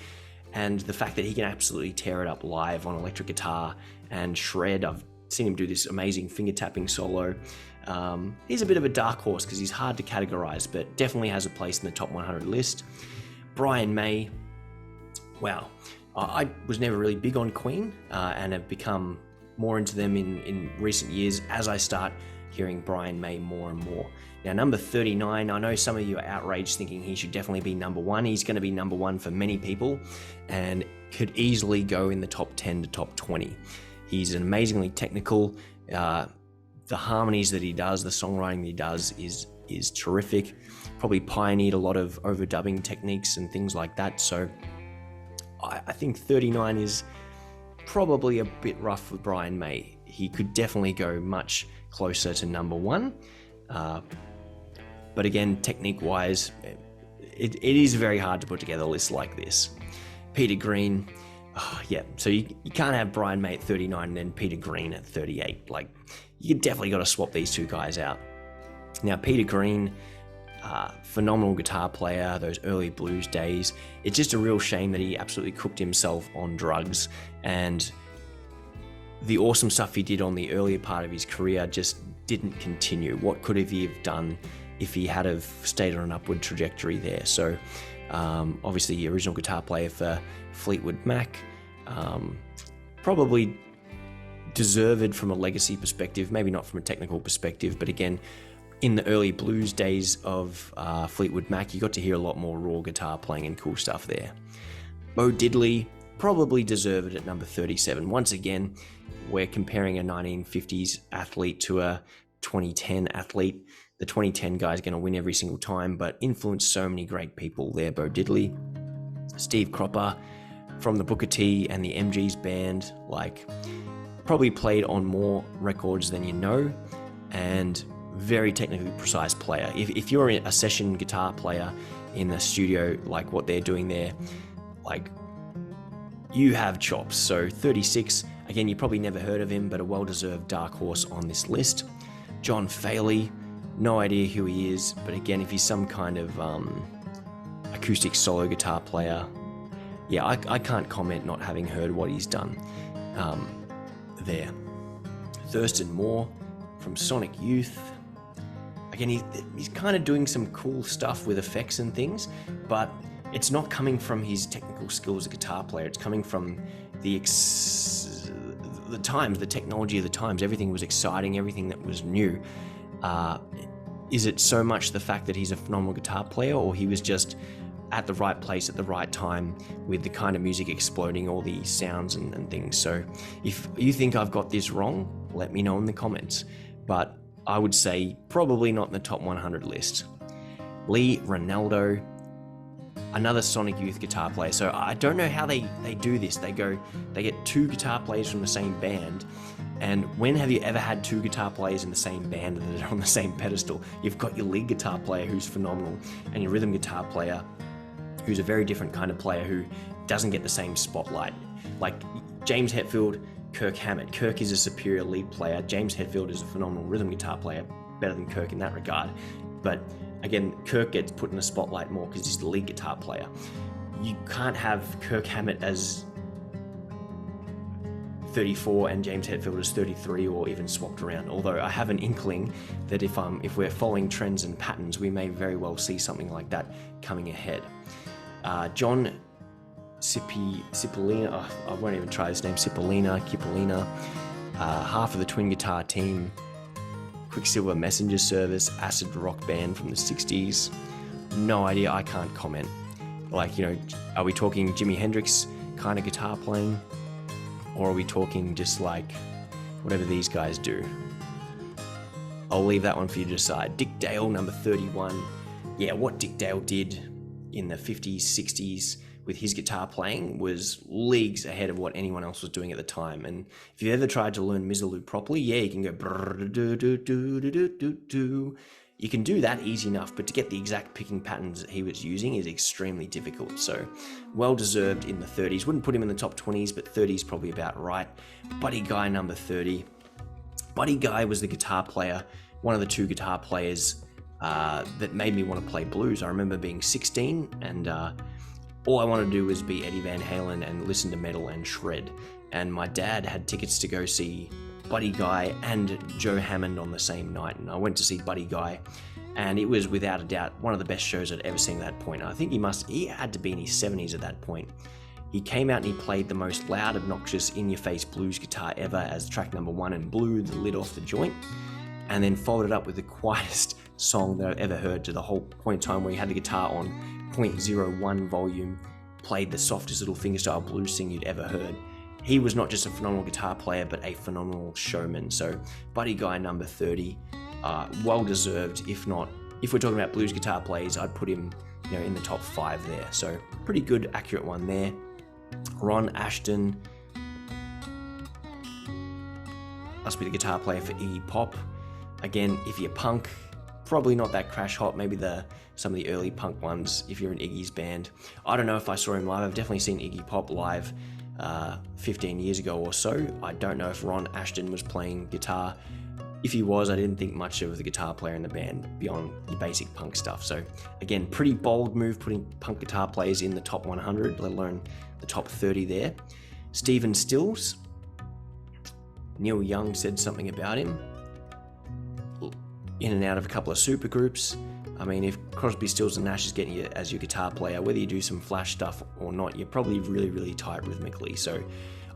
And the fact that he can absolutely tear it up live on electric guitar and shred. I've seen him do this amazing finger tapping solo. He's a bit of a dark horse because he's hard to categorize, but definitely has a place in the top 100 list. Brian May, wow. I was never really big on Queen and have become more into them in recent years as I start hearing Brian May more and more. Now, number 39, I know some of you are outraged thinking he should definitely be number one. He's going to be number one for many people and could easily go in the top 10 to top 20. He's an amazingly technical. The harmonies that he does, the songwriting that he does is terrific. Probably pioneered a lot of overdubbing techniques and things like that. So I think 39 is probably a bit rough for Brian May. He could definitely go much closer to number one. But again, technique-wise, it is very hard to put together a list like this. Peter Green, so you can't have Brian May at 39 and then Peter Green at 38. You definitely got to swap these two guys out. Now, Peter Green, phenomenal guitar player, those early blues days. It's just a real shame that he absolutely cooked himself on drugs, and the awesome stuff he did on the earlier part of his career just didn't continue. What could he have done if he had have stayed on an upward trajectory there? So obviously the original guitar player for Fleetwood Mac, probably deserved from a legacy perspective, maybe not from a technical perspective, but again, in the early blues days of Fleetwood Mac, you got to hear a lot more raw guitar playing and cool stuff there. Bo Diddley, probably deserved at number 37. Once again, we're comparing a 1950s athlete to a 2010 athlete. The 2010 guy is going to win every single time, but influenced so many great people there. Bo Diddley, Steve Cropper from the Booker T and the MG's band, probably played on more records than you know, and very technically precise player. If you're a session guitar player in the studio, like what they're doing there, you have chops. So 36, again, you probably never heard of him, but a well-deserved dark horse on this list. John Faley, no idea who he is, but again, if he's some kind of acoustic solo guitar player, I can't comment not having heard what he's done there. Thurston Moore from Sonic Youth. Again, he's kind of doing some cool stuff with effects and things, but it's not coming from his technical skills as a guitar player. It's coming from the times, the technology of the times. Everything was exciting, everything that was new. Is it so much the fact that he's a phenomenal guitar player, or he was just at the right place at the right time with the kind of music exploding, all the sounds and things? So if you think I've got this wrong, let me know in the comments. But I would say probably not in the top 100 list. Lee Ranaldo, another Sonic Youth guitar player. So I don't know how they do this. They get two guitar players from the same band. And when have you ever had two guitar players in the same band that are on the same pedestal? You've got your lead guitar player who's phenomenal and your rhythm guitar player who's a very different kind of player who doesn't get the same spotlight. Like James Hetfield, Kirk Hammett. Kirk is a superior lead player. James Hetfield is a phenomenal rhythm guitar player. better than Kirk in that regard. But again, Kirk gets put in the spotlight more because he's the lead guitar player. You can't have Kirk Hammett as 34 and James Hetfield as 33, or even swapped around. Although I have an inkling that if we're following trends and patterns, we may very well see something like that coming ahead. John Cipollina, I won't even try this name, Cipollina, half of the twin guitar team, Quicksilver Messenger Service, acid rock band from the 60s. No idea, I can't comment. Like, you know, are we talking Jimi Hendrix kind of guitar playing? Or are we talking just like whatever these guys do? I'll leave that one for you to decide. Dick Dale, number 31. Yeah, what Dick Dale did in the 50s, 60s with his guitar playing was leagues ahead of what anyone else was doing at the time. And if you've ever tried to learn Misirlou properly, yeah, you can go brrr-do-do-do-do-do-do. You can do that easy enough, but to get the exact picking patterns that he was using is extremely difficult. So, well-deserved in the 30s. Wouldn't put him in the top 20s, but 30s probably about right. Buddy Guy, number 30. Buddy Guy was the guitar player, one of the two guitar players that made me want to play blues. I remember being 16, and all I wanted to do was be Eddie Van Halen and listen to metal and shred. And my dad had tickets to go see Buddy Guy and Joe Hammond on the same night, and I went to see Buddy Guy, and it was without a doubt one of the best shows I'd ever seen at that point. I think he had to be in his 70s at that point. He came out and he played the most loud, obnoxious, in-your-face blues guitar ever as track number 1 and blew the lid off the joint, and then followed it up with the quietest song that I've ever heard, to the whole point in time where he had the guitar on 0.01 volume, played the softest little fingerstyle blues thing you'd ever heard. He was not just a phenomenal guitar player, but a phenomenal showman. So, Buddy Guy, number 30, well deserved. If we're talking about blues guitar players, I'd put him, you know, in the top 5 there. So, pretty good, accurate one there. Ron Ashton must be the guitar player for Iggy Pop. Again, if you're punk, probably not that crash hot. Maybe some of the early punk ones. If you're in Iggy's band, I don't know if I saw him live. I've definitely seen Iggy Pop live 15 years ago or so. I don't know if Ron Ashton was playing guitar. If he was, I didn't think much of the guitar player in the band beyond the basic punk stuff. So again, pretty bold move putting punk guitar players in the top 100, let alone the top 30 there. Stephen Stills, Neil Young said something about him. In and out of a couple of supergroups. I mean, if Crosby, Stills and Nash is getting you as your guitar player, whether you do some flash stuff or not, you're probably really, really tight rhythmically. So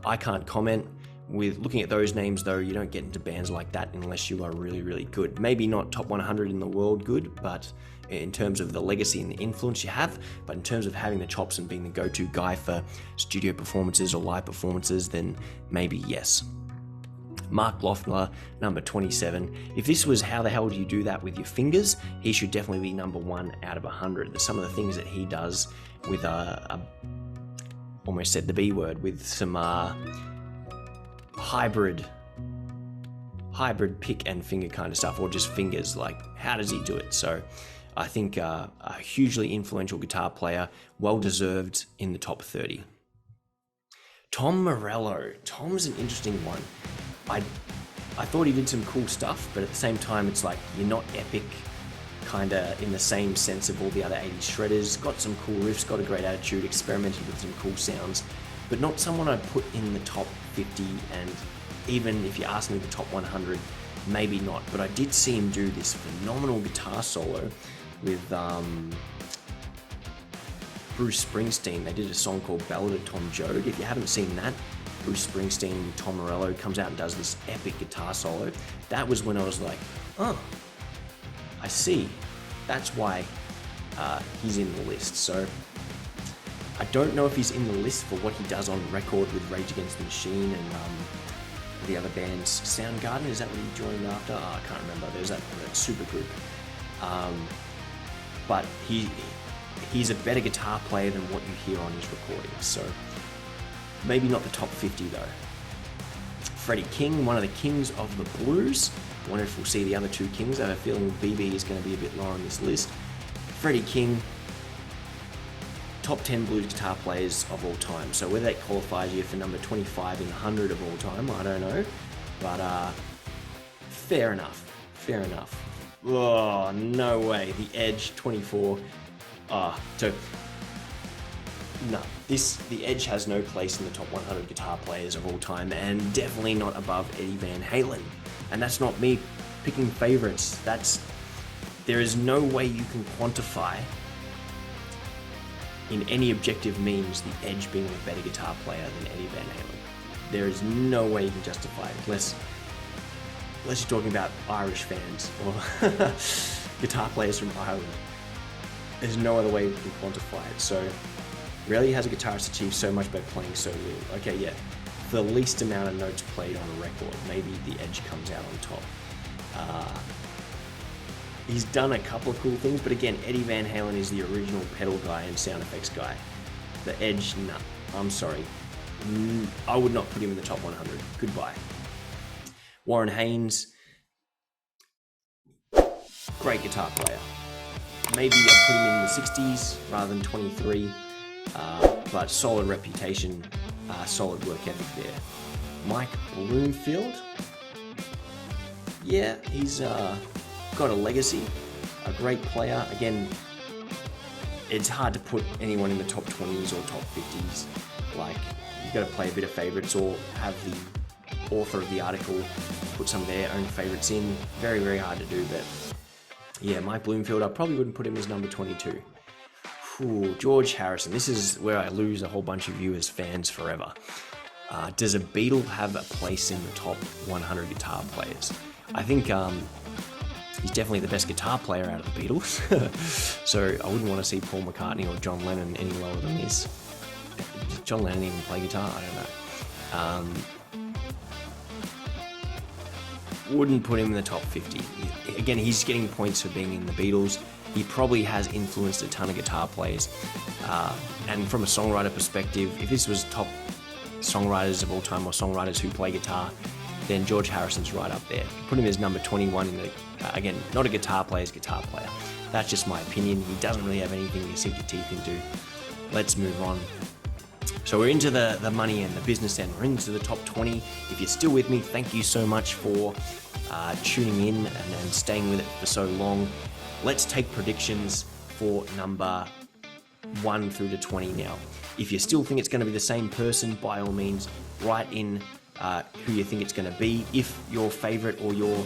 I can't comment. With looking at those names, though, you don't get into bands like that unless you are really, really good. Maybe not top 100 in the world good, but in terms of the legacy and the influence you have, but in terms of having the chops and being the go-to guy for studio performances or live performances, then maybe yes. Mark Loeffler, number 27. If this was how the hell do you do that with your fingers, he should definitely be number 1 out of 100. Some of the things that he does with almost said the B word, with some hybrid pick and finger kind of stuff, or just fingers, like how does he do it? So I think a hugely influential guitar player, well deserved in the top 30. Tom Morello. Tom's an interesting one. I thought he did some cool stuff, but at the same time, it's like you're not epic, kind of in the same sense of all the other 80s shredders. Got some cool riffs, got a great attitude, experimented with some cool sounds, but not someone I'd put in the top 50, and even if you ask me the top 100, maybe not. But I did see him do this phenomenal guitar solo with Bruce Springsteen. They did a song called Ballad of Tom Joad. If you haven't seen that, Bruce Springsteen with Tom Morello comes out and does this epic guitar solo. That was when I was like, oh, I see. That's why he's in the list. So I don't know if he's in the list for what he does on record with Rage Against the Machine and the other bands. Soundgarden, is that what he joined after? Oh, I can't remember. There's that super group. But he's a better guitar player than what you hear on his recordings. So maybe not the top 50 though. Freddie King, one of the kings of the blues. I wonder if we'll see the other two kings. I have a feeling BB is going to be a bit lower on this list. Freddie King, top 10 blues guitar players of all time. So whether that qualifies you for number 25 in the 100 of all time, I don't know. But fair enough. Oh, no way. The Edge 24. So no, the Edge has no place in the top 100 guitar players of all time, and definitely not above Eddie Van Halen. And that's not me picking favorites. There is no way you can quantify in any objective means the Edge being a better guitar player than Eddie Van Halen. There is no way you can justify it, unless you're talking about Irish fans or guitar players from Ireland. There's no other way you can quantify it. So rarely has a guitarist achieved so much by playing so little. Okay, yeah, the least amount of notes played on a record, maybe the Edge comes out on top. He's done a couple of cool things, but again, Eddie Van Halen is the original pedal guy and sound effects guy. The Edge, nah, I'm sorry. I would not put him in the top 100. Goodbye. Warren Haynes, great guitar player. Maybe I'd put him in the 60s rather than 23, but solid reputation, solid work ethic there. Mike Bloomfield, yeah, he's got a legacy, a great player. Again, it's hard to put anyone in the top 20s or top 50s. Like, you've got to play a bit of favorites or have the author of the article put some of their own favorites in. Very, very hard to do, but yeah, Mike Bloomfield, I probably wouldn't put him as number 22. Ooh, George Harrison, this is where I lose a whole bunch of you as fans forever. Does a Beatle have a place in the top 100 guitar players? I think he's definitely the best guitar player out of the Beatles. So I wouldn't want to see Paul McCartney or John Lennon any lower than this. Did John Lennon even play guitar? I don't know. Wouldn't put him in the top 50. Again, he's getting points for being in the Beatles. He probably has influenced a ton of guitar players. And from a songwriter perspective, if this was top songwriters of all time or songwriters who play guitar, then George Harrison's right up there. Put him as number 21 in the, again, not a guitar player's guitar player. That's just my opinion. He doesn't really have anything to sink your teeth into. Let's move on. So we're into the money and the business end. We're into the top 20. If you're still with me, thank you so much for tuning in and staying with it for so long. Let's take predictions for number 1 through to 20 now. If you still think it's going to be the same person, by all means, write in who you think it's going to be. If your favorite or your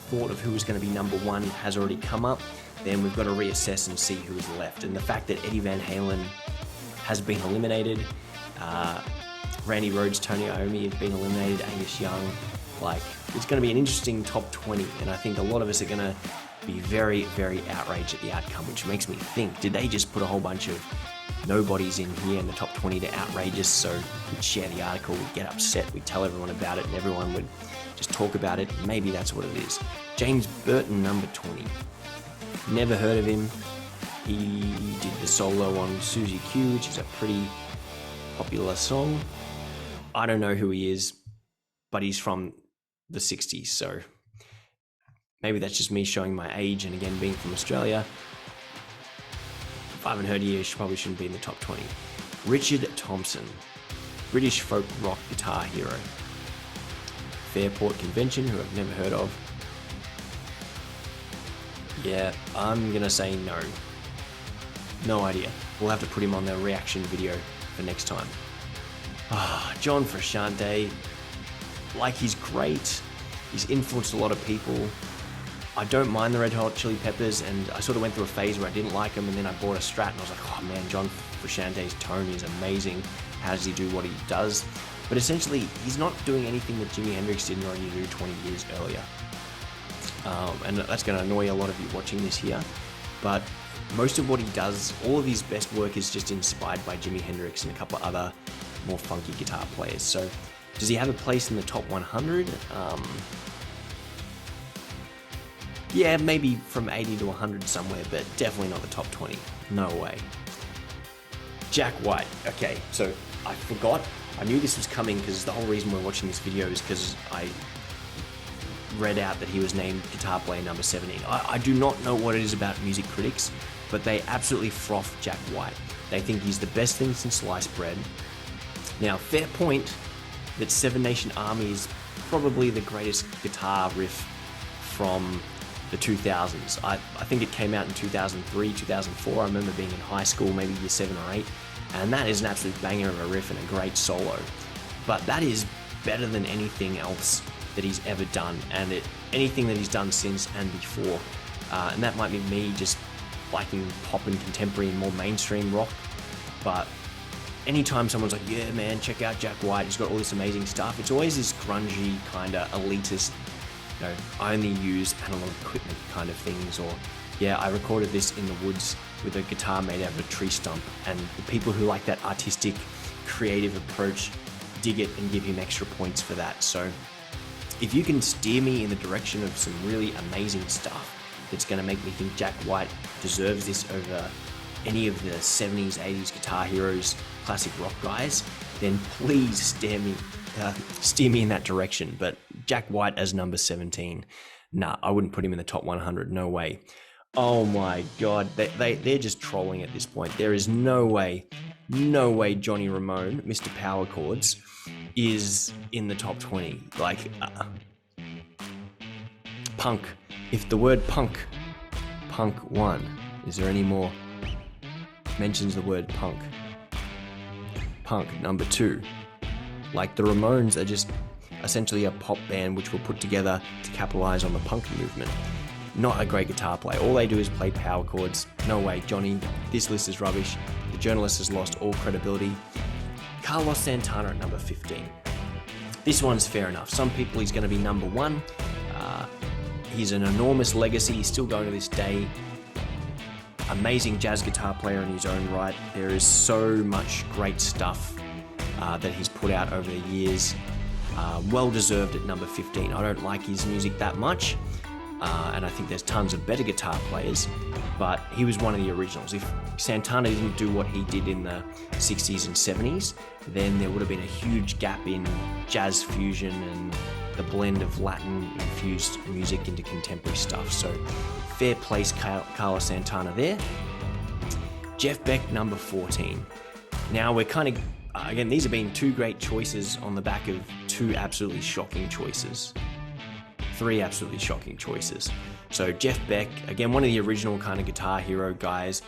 thought of who is going to be number 1 has already come up, then we've got to reassess and see who is left. And the fact that Eddie Van Halen has been eliminated, Randy Rhoads, Tony Iommi have been eliminated, Angus Young, like, it's going to be an interesting top 20, and I think a lot of us are going to be very, very outraged at the outcome, which makes me think, did they just put a whole bunch of nobodies in here in the top 20 to outrage us, so we'd share the article, we'd get upset, we'd tell everyone about it, and everyone would just talk about it? Maybe that's what it is. James Burton, number 20. Never heard of him. He did the solo on Suzy Q, which is a pretty popular song. I don't know who he is, but he's from the 60s, so maybe that's just me showing my age, and again, being from Australia, if I haven't heard of you, probably shouldn't be in the top 20. Richard Thompson, British folk rock guitar hero. Fairport Convention, who I've never heard of. Yeah, I'm gonna say no. No idea. We'll have to put him on the reaction video for next time. John Frusciante, like, he's great. He's influenced a lot of people. I don't mind the Red Hot Chili Peppers, and I sort of went through a phase where I didn't like them, and then I bought a Strat, and I was like, oh man, John Frusciante's tone is amazing. How does he do what he does? But essentially, he's not doing anything that Jimi Hendrix didn't already do 20 years earlier. And that's going to annoy a lot of you watching this here, but most of what he does, all of his best work is just inspired by Jimi Hendrix and a couple of other more funky guitar players. So does he have a place in the top 100? Yeah, maybe from 80 to 100 somewhere, but definitely not the top 20. No way. Jack White. Okay, so I forgot. I knew this was coming because the whole reason we're watching this video is because I read out that he was named guitar player number 17. I do not know what it is about music critics, but they absolutely froth Jack White. They think he's the best thing since sliced bread. Now, fair point that Seven Nation Army is probably the greatest guitar riff from the 2000s. I think it came out in 2003, 2004. I remember being in high school, maybe year 7 or 8, and that is an absolute banger of a riff and a great solo. But that is better than anything else that he's ever done, and anything that he's done since and before. And that might be me just liking pop and contemporary and more mainstream rock, but anytime someone's like, yeah man, check out Jack White, he's got all this amazing stuff, it's always this grungy kind of elitist, I only use analog equipment kind of things, or yeah, I recorded this in the woods with a guitar made out of a tree stump, and the people who like that artistic, creative approach dig it and give him extra points for that. So if you can steer me in the direction of some really amazing stuff that's going to make me think Jack White deserves this over any of the 70s, 80s guitar heroes, classic rock guys, then please steer me in that direction. But Jack White as number 17, nah, I wouldn't put him in the top 100, no way. Oh my God, they're just trolling at this point. There is no way Johnny Ramone, Mr. Power Chords, is in the top 20. Like, punk. If the word punk won, is there any more mentions the word punk? Punk, number 2. Like, the Ramones are just essentially a pop band which were put together to capitalize on the punk movement. Not a great guitar player. All they do is play power chords. No way, Johnny, this list is rubbish. The journalist has lost all credibility. Carlos Santana at number 15. This one's fair enough. Some people he's going to be number 1. He's an enormous legacy. He's still going to this day. Amazing jazz guitar player in his own right. There is so much great stuff that he's put out over the years. Well deserved at number 15. I don't like his music that much, and I think there's tons of better guitar players, but he was one of the originals. If Santana didn't do what he did in the 60s and 70s, then there would have been a huge gap in jazz fusion and the blend of Latin-infused music into contemporary stuff. So fair place, Carlos Santana there. Jeff Beck, number 14. Now we're kind of, again, these have been 2 great choices on the back of 2 absolutely shocking choices. 3 absolutely shocking choices. So Jeff Beck, again, one of the original kind of guitar hero guys,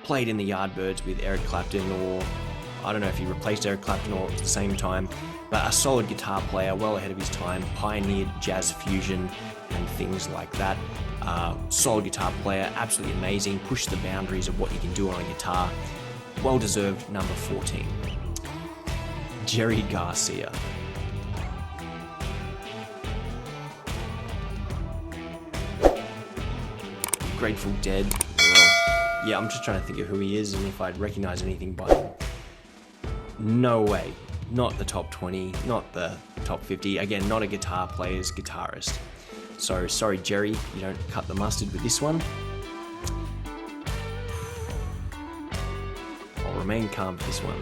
played in the Yardbirds with Eric Clapton, or I don't know if he replaced Eric Clapton or at the same time, but a solid guitar player, well ahead of his time, pioneered jazz fusion and things like that. Solid guitar player, absolutely amazing, pushed the boundaries of what you can do on a guitar. Well deserved number 14. Jerry Garcia. Grateful Dead. Well, yeah, I'm just trying to think of who he is and if I'd recognize anything by him. No way. Not the top 20, not the top 50. Again, not a guitar player's guitarist. So sorry, Jerry, you don't cut the mustard with this one. I'll remain calm for this one.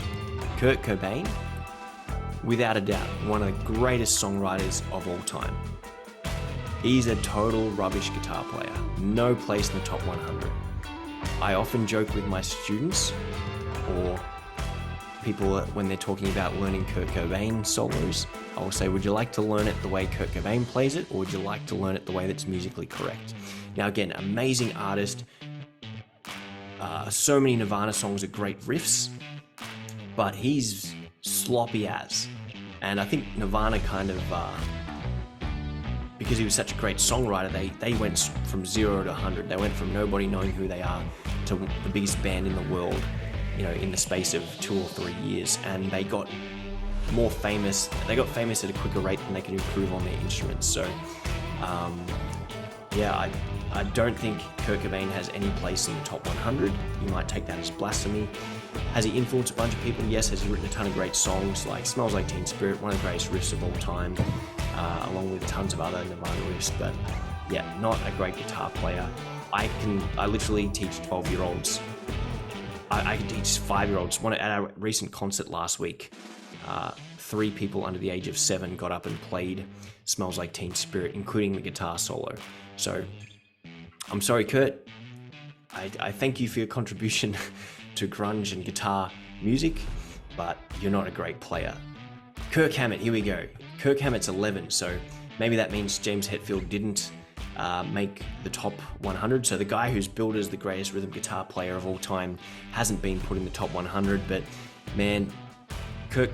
Kurt Cobain, without a doubt, one of the greatest songwriters of all time. He's a total rubbish guitar player. No place in the top 100. I often joke with my students, or people when they're talking about learning Kurt Cobain solos, I will say, would you like to learn it the way Kurt Cobain plays it, or would you like to learn it the way that's musically correct? Now again, amazing artist. So many Nirvana songs are great riffs, but he's sloppy as. And I think Nirvana kind of, because he was such a great songwriter, they went from 0 to 100. They went from nobody knowing who they are to the biggest band in the world, in the space of 2 or 3 years. And they got more famous. They got famous at a quicker rate than they could improve on their instruments. So, I don't think Kurt Cobain has any place in the top 100. You might take that as blasphemy. Has he influenced a bunch of people? Yes. Has he written a ton of great songs like Smells Like Teen Spirit, one of the greatest riffs of all time, along with tons of other Nirvana riffs, but yeah, not a great guitar player. I literally teach 12-year-olds. I can teach 5-year-olds. At a recent concert last week, 3 people under the age of 7 got up and played Smells Like Teen Spirit, including the guitar solo. So, I'm sorry, Kurt. I thank you for your contribution to grunge and guitar music, but you're not a great player. Kirk Hammett, here we go. Kirk Hammett's 11, so maybe that means James Hetfield didn't make the top 100. So the guy who's billed as the greatest rhythm guitar player of all time hasn't been put in the top 100, but man, Kirk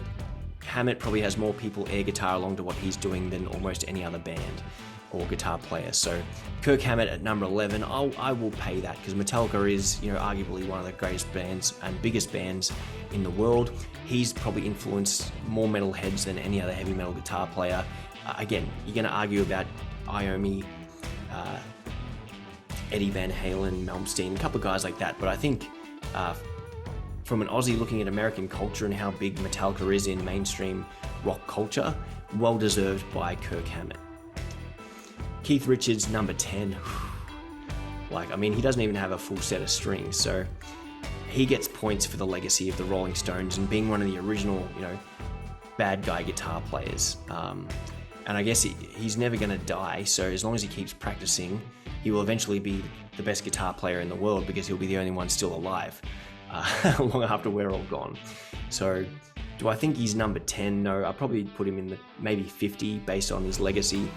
Hammett probably has more people air guitar along to what he's doing than almost any other band or guitar player. So Kirk Hammett at number 11, I will pay that, because Metallica is, you know, arguably one of the greatest bands and biggest bands in the world. He's probably influenced more metal heads than any other heavy metal guitar player. Again, you're going to argue about Iommi, Eddie Van Halen, Malmsteen, a couple of guys like that, but I think from an Aussie looking at American culture and how big Metallica is in mainstream rock culture, well deserved by Kirk Hammett. Keith Richards, number 10. Like, I mean, he doesn't even have a full set of strings, so he gets points for the legacy of the Rolling Stones and being one of the original, you know, bad guy guitar players. And I guess he's never going to die, so as long as he keeps practicing, he will eventually be the best guitar player in the world, because he'll be the only one still alive long after we're all gone. So do I think he's number 10? No, I'll probably put him in the maybe 50 based on his legacy.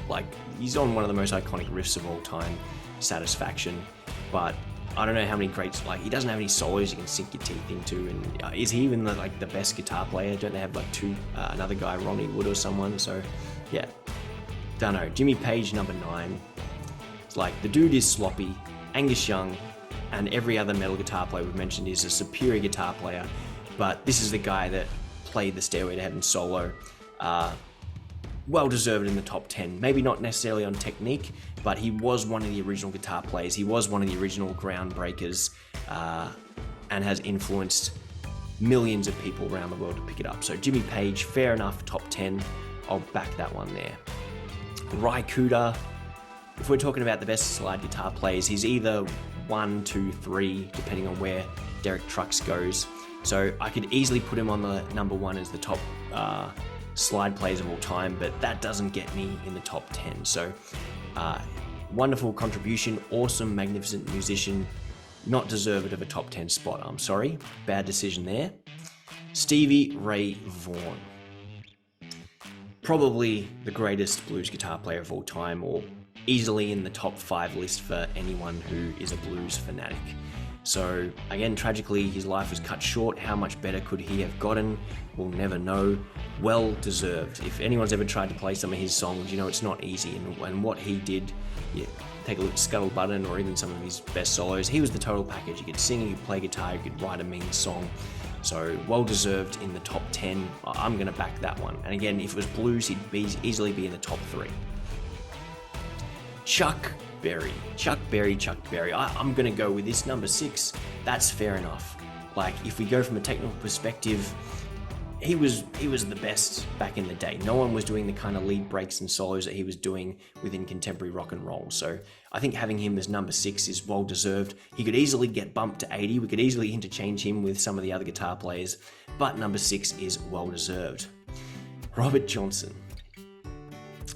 Like, he's on one of the most iconic riffs of all time, Satisfaction, but I don't know how many greats, like, he doesn't have any solos you can sink your teeth into, and is he even the best guitar player? Don't they have like another guy, Ronnie Wood or someone? So yeah, don't know. Jimmy Page, number 9. It's like, the dude is sloppy. Angus Young and every other metal guitar player we've mentioned is a superior guitar player, but this is the guy that played the Stairway to Heaven solo. Well deserved in the top 10. Maybe not necessarily on technique, but he was one of the original guitar players. He was one of the original groundbreakers, and has influenced millions of people around the world to pick it up. So Jimmy Page, fair enough, top 10. I'll back that one there. Ry Cooder, if we're talking about the best slide guitar players, he's either 1, 2, 3, depending on where Derek Trucks goes. So I could easily put him on the number 1 as the top slide players of all time, but that doesn't get me in the top 10. So wonderful contribution, awesome, magnificent musician, not deserved of a top 10 spot. I'm sorry, bad decision there. Stevie Ray Vaughan, probably the greatest blues guitar player of all time, or easily in the top 5 list for anyone who is a blues fanatic. So again, tragically, his life was cut short. How much better could he have gotten? We'll never know. Well deserved. If anyone's ever tried to play some of his songs, you know it's not easy. And what he did, yeah, take a look at Scuttle Button or even some of his best solos. He was the total package. You could sing, you could play guitar, you could write a mean song. So well deserved in the top 10. I'm going to back that one. And again, if it was blues, he'd easily be in the top 3. Chuck Berry. I'm going to go with this number 6. That's fair enough. Like, if we go from a technical perspective, he was the best back in the day. No one was doing the kind of lead breaks and solos that he was doing within contemporary rock and roll. So I think having him as number 6 is well deserved. He could easily get bumped to 80. We could easily interchange him with some of the other guitar players, but number 6 is well deserved. Robert Johnson.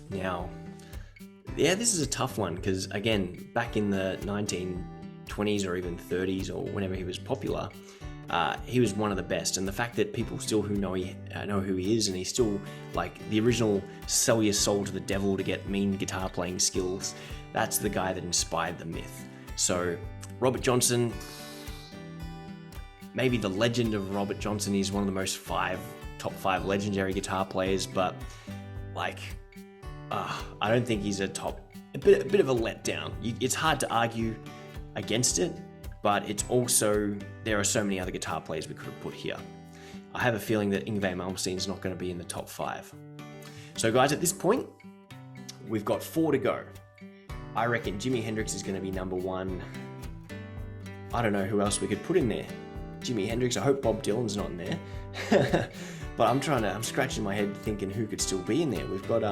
Now, yeah, this is a tough one, because again, back in the 1920s or even 30s or whenever he was popular, he was one of the best. And the fact that people still know who he is, and he's still like the original sell your soul to the devil to get mean guitar playing skills, that's the guy that inspired the myth. So Robert Johnson, maybe the legend of Robert Johnson, is one of the most top 5 legendary guitar players, but like, I don't think he's a bit of a letdown. It's hard to argue against it, but it's also, there are so many other guitar players we could have put here. I have a feeling that Yngwie Malmsteen's not going to be in the top 5. So guys, at this point, we've got 4 to go. I reckon Jimi Hendrix is going to be number 1. I don't know who else we could put in there. Jimi Hendrix, I hope Bob Dylan's not in there. But I'm scratching my head thinking who could still be in there. We've got,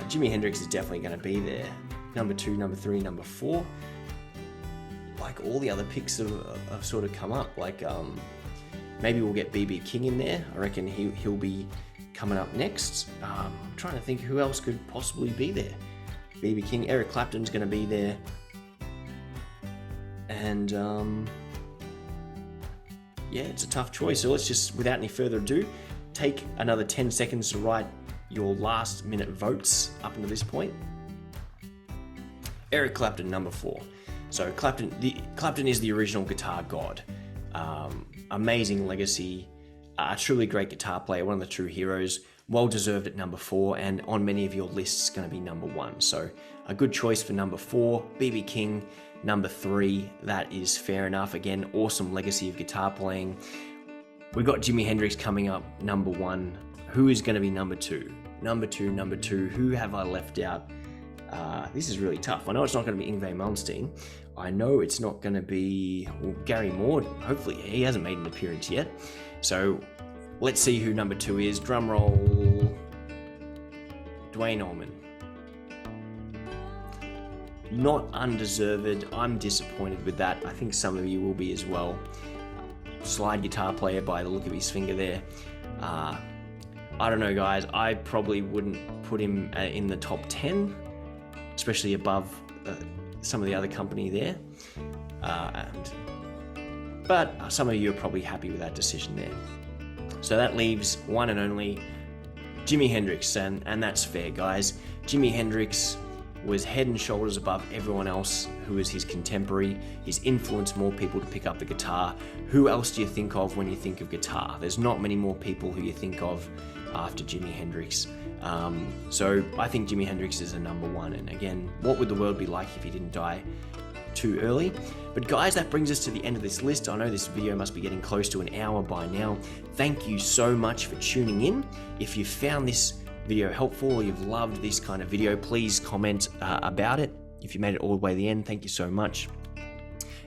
Jimi Hendrix is definitely going to be there. Number 2, number 3, number 4. Like, all the other picks have sort of come up. Like, maybe we'll get B.B. King in there. I reckon he'll be coming up next. I'm trying to think who else could possibly be there. B.B. King, Eric Clapton's going to be there. And, yeah, it's a tough choice. So let's just, without any further ado, take another 10 seconds to write your last minute votes up until this point. Eric Clapton, number 4. So Clapton is the original guitar god. Amazing legacy, a truly great guitar player, one of the true heroes. Well deserved at number 4, and on many of your lists going to be number 1. So a good choice for number 4. BB King, number 3. That is fair enough. Again, awesome legacy of guitar playing. We've got Jimi Hendrix coming up, number 1. Who is going to be number 2? Number two. Who have I left out? This is really tough. I know it's not going to be Yngwie Malmsteen. I know it's not going to be Gary Moore. Hopefully, he hasn't made an appearance yet. So let's see who number 2 is. Drum roll. Dwayne Allman. Not undeserved. I'm disappointed with that. I think some of you will be as well. Slide guitar player by the look of his finger there. I don't know, guys. I probably wouldn't put him in the top 10, especially above some of the other company there. But some of you are probably happy with that decision there. So that leaves one and only Jimi Hendrix, and that's fair, guys. Jimi Hendrix was head and shoulders above everyone else who was his contemporary. He's influenced more people to pick up the guitar. Who else do you think of when you think of guitar? There's not many more people who you think of after Jimi Hendrix. So I think Jimi Hendrix is a number 1. And again, what would the world be like if he didn't die too early? But guys, that brings us to the end of this list. I know this video must be getting close to an hour by now. Thank you so much for tuning in. If you found this video helpful or you've loved this kind of video, please comment about it. If you made it all the way to the end, thank you so much.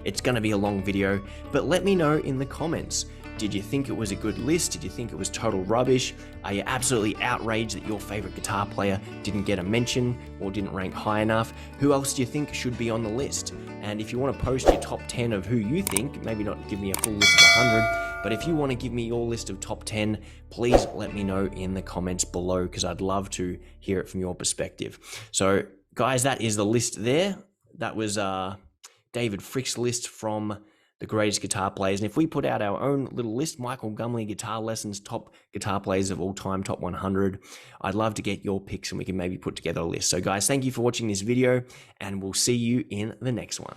It's going to be a long video, but let me know in the comments. Did you think it was a good list? Did you think it was total rubbish? Are you absolutely outraged that your favorite guitar player didn't get a mention or didn't rank high enough? Who else do you think should be on the list? And if you want to post your top 10 of who you think, maybe not give me a full list of 100, but if you want to give me your list of top 10, please let me know in the comments below, because I'd love to hear it from your perspective. So guys, that is the list there. That was David Frick's list from the greatest guitar players. And if we put out our own little list, Michael Gumley Guitar Lessons, top guitar players of all time, top 100, I'd love to get your picks and we can maybe put together a list. So guys, thank you for watching this video, and we'll see you in the next one.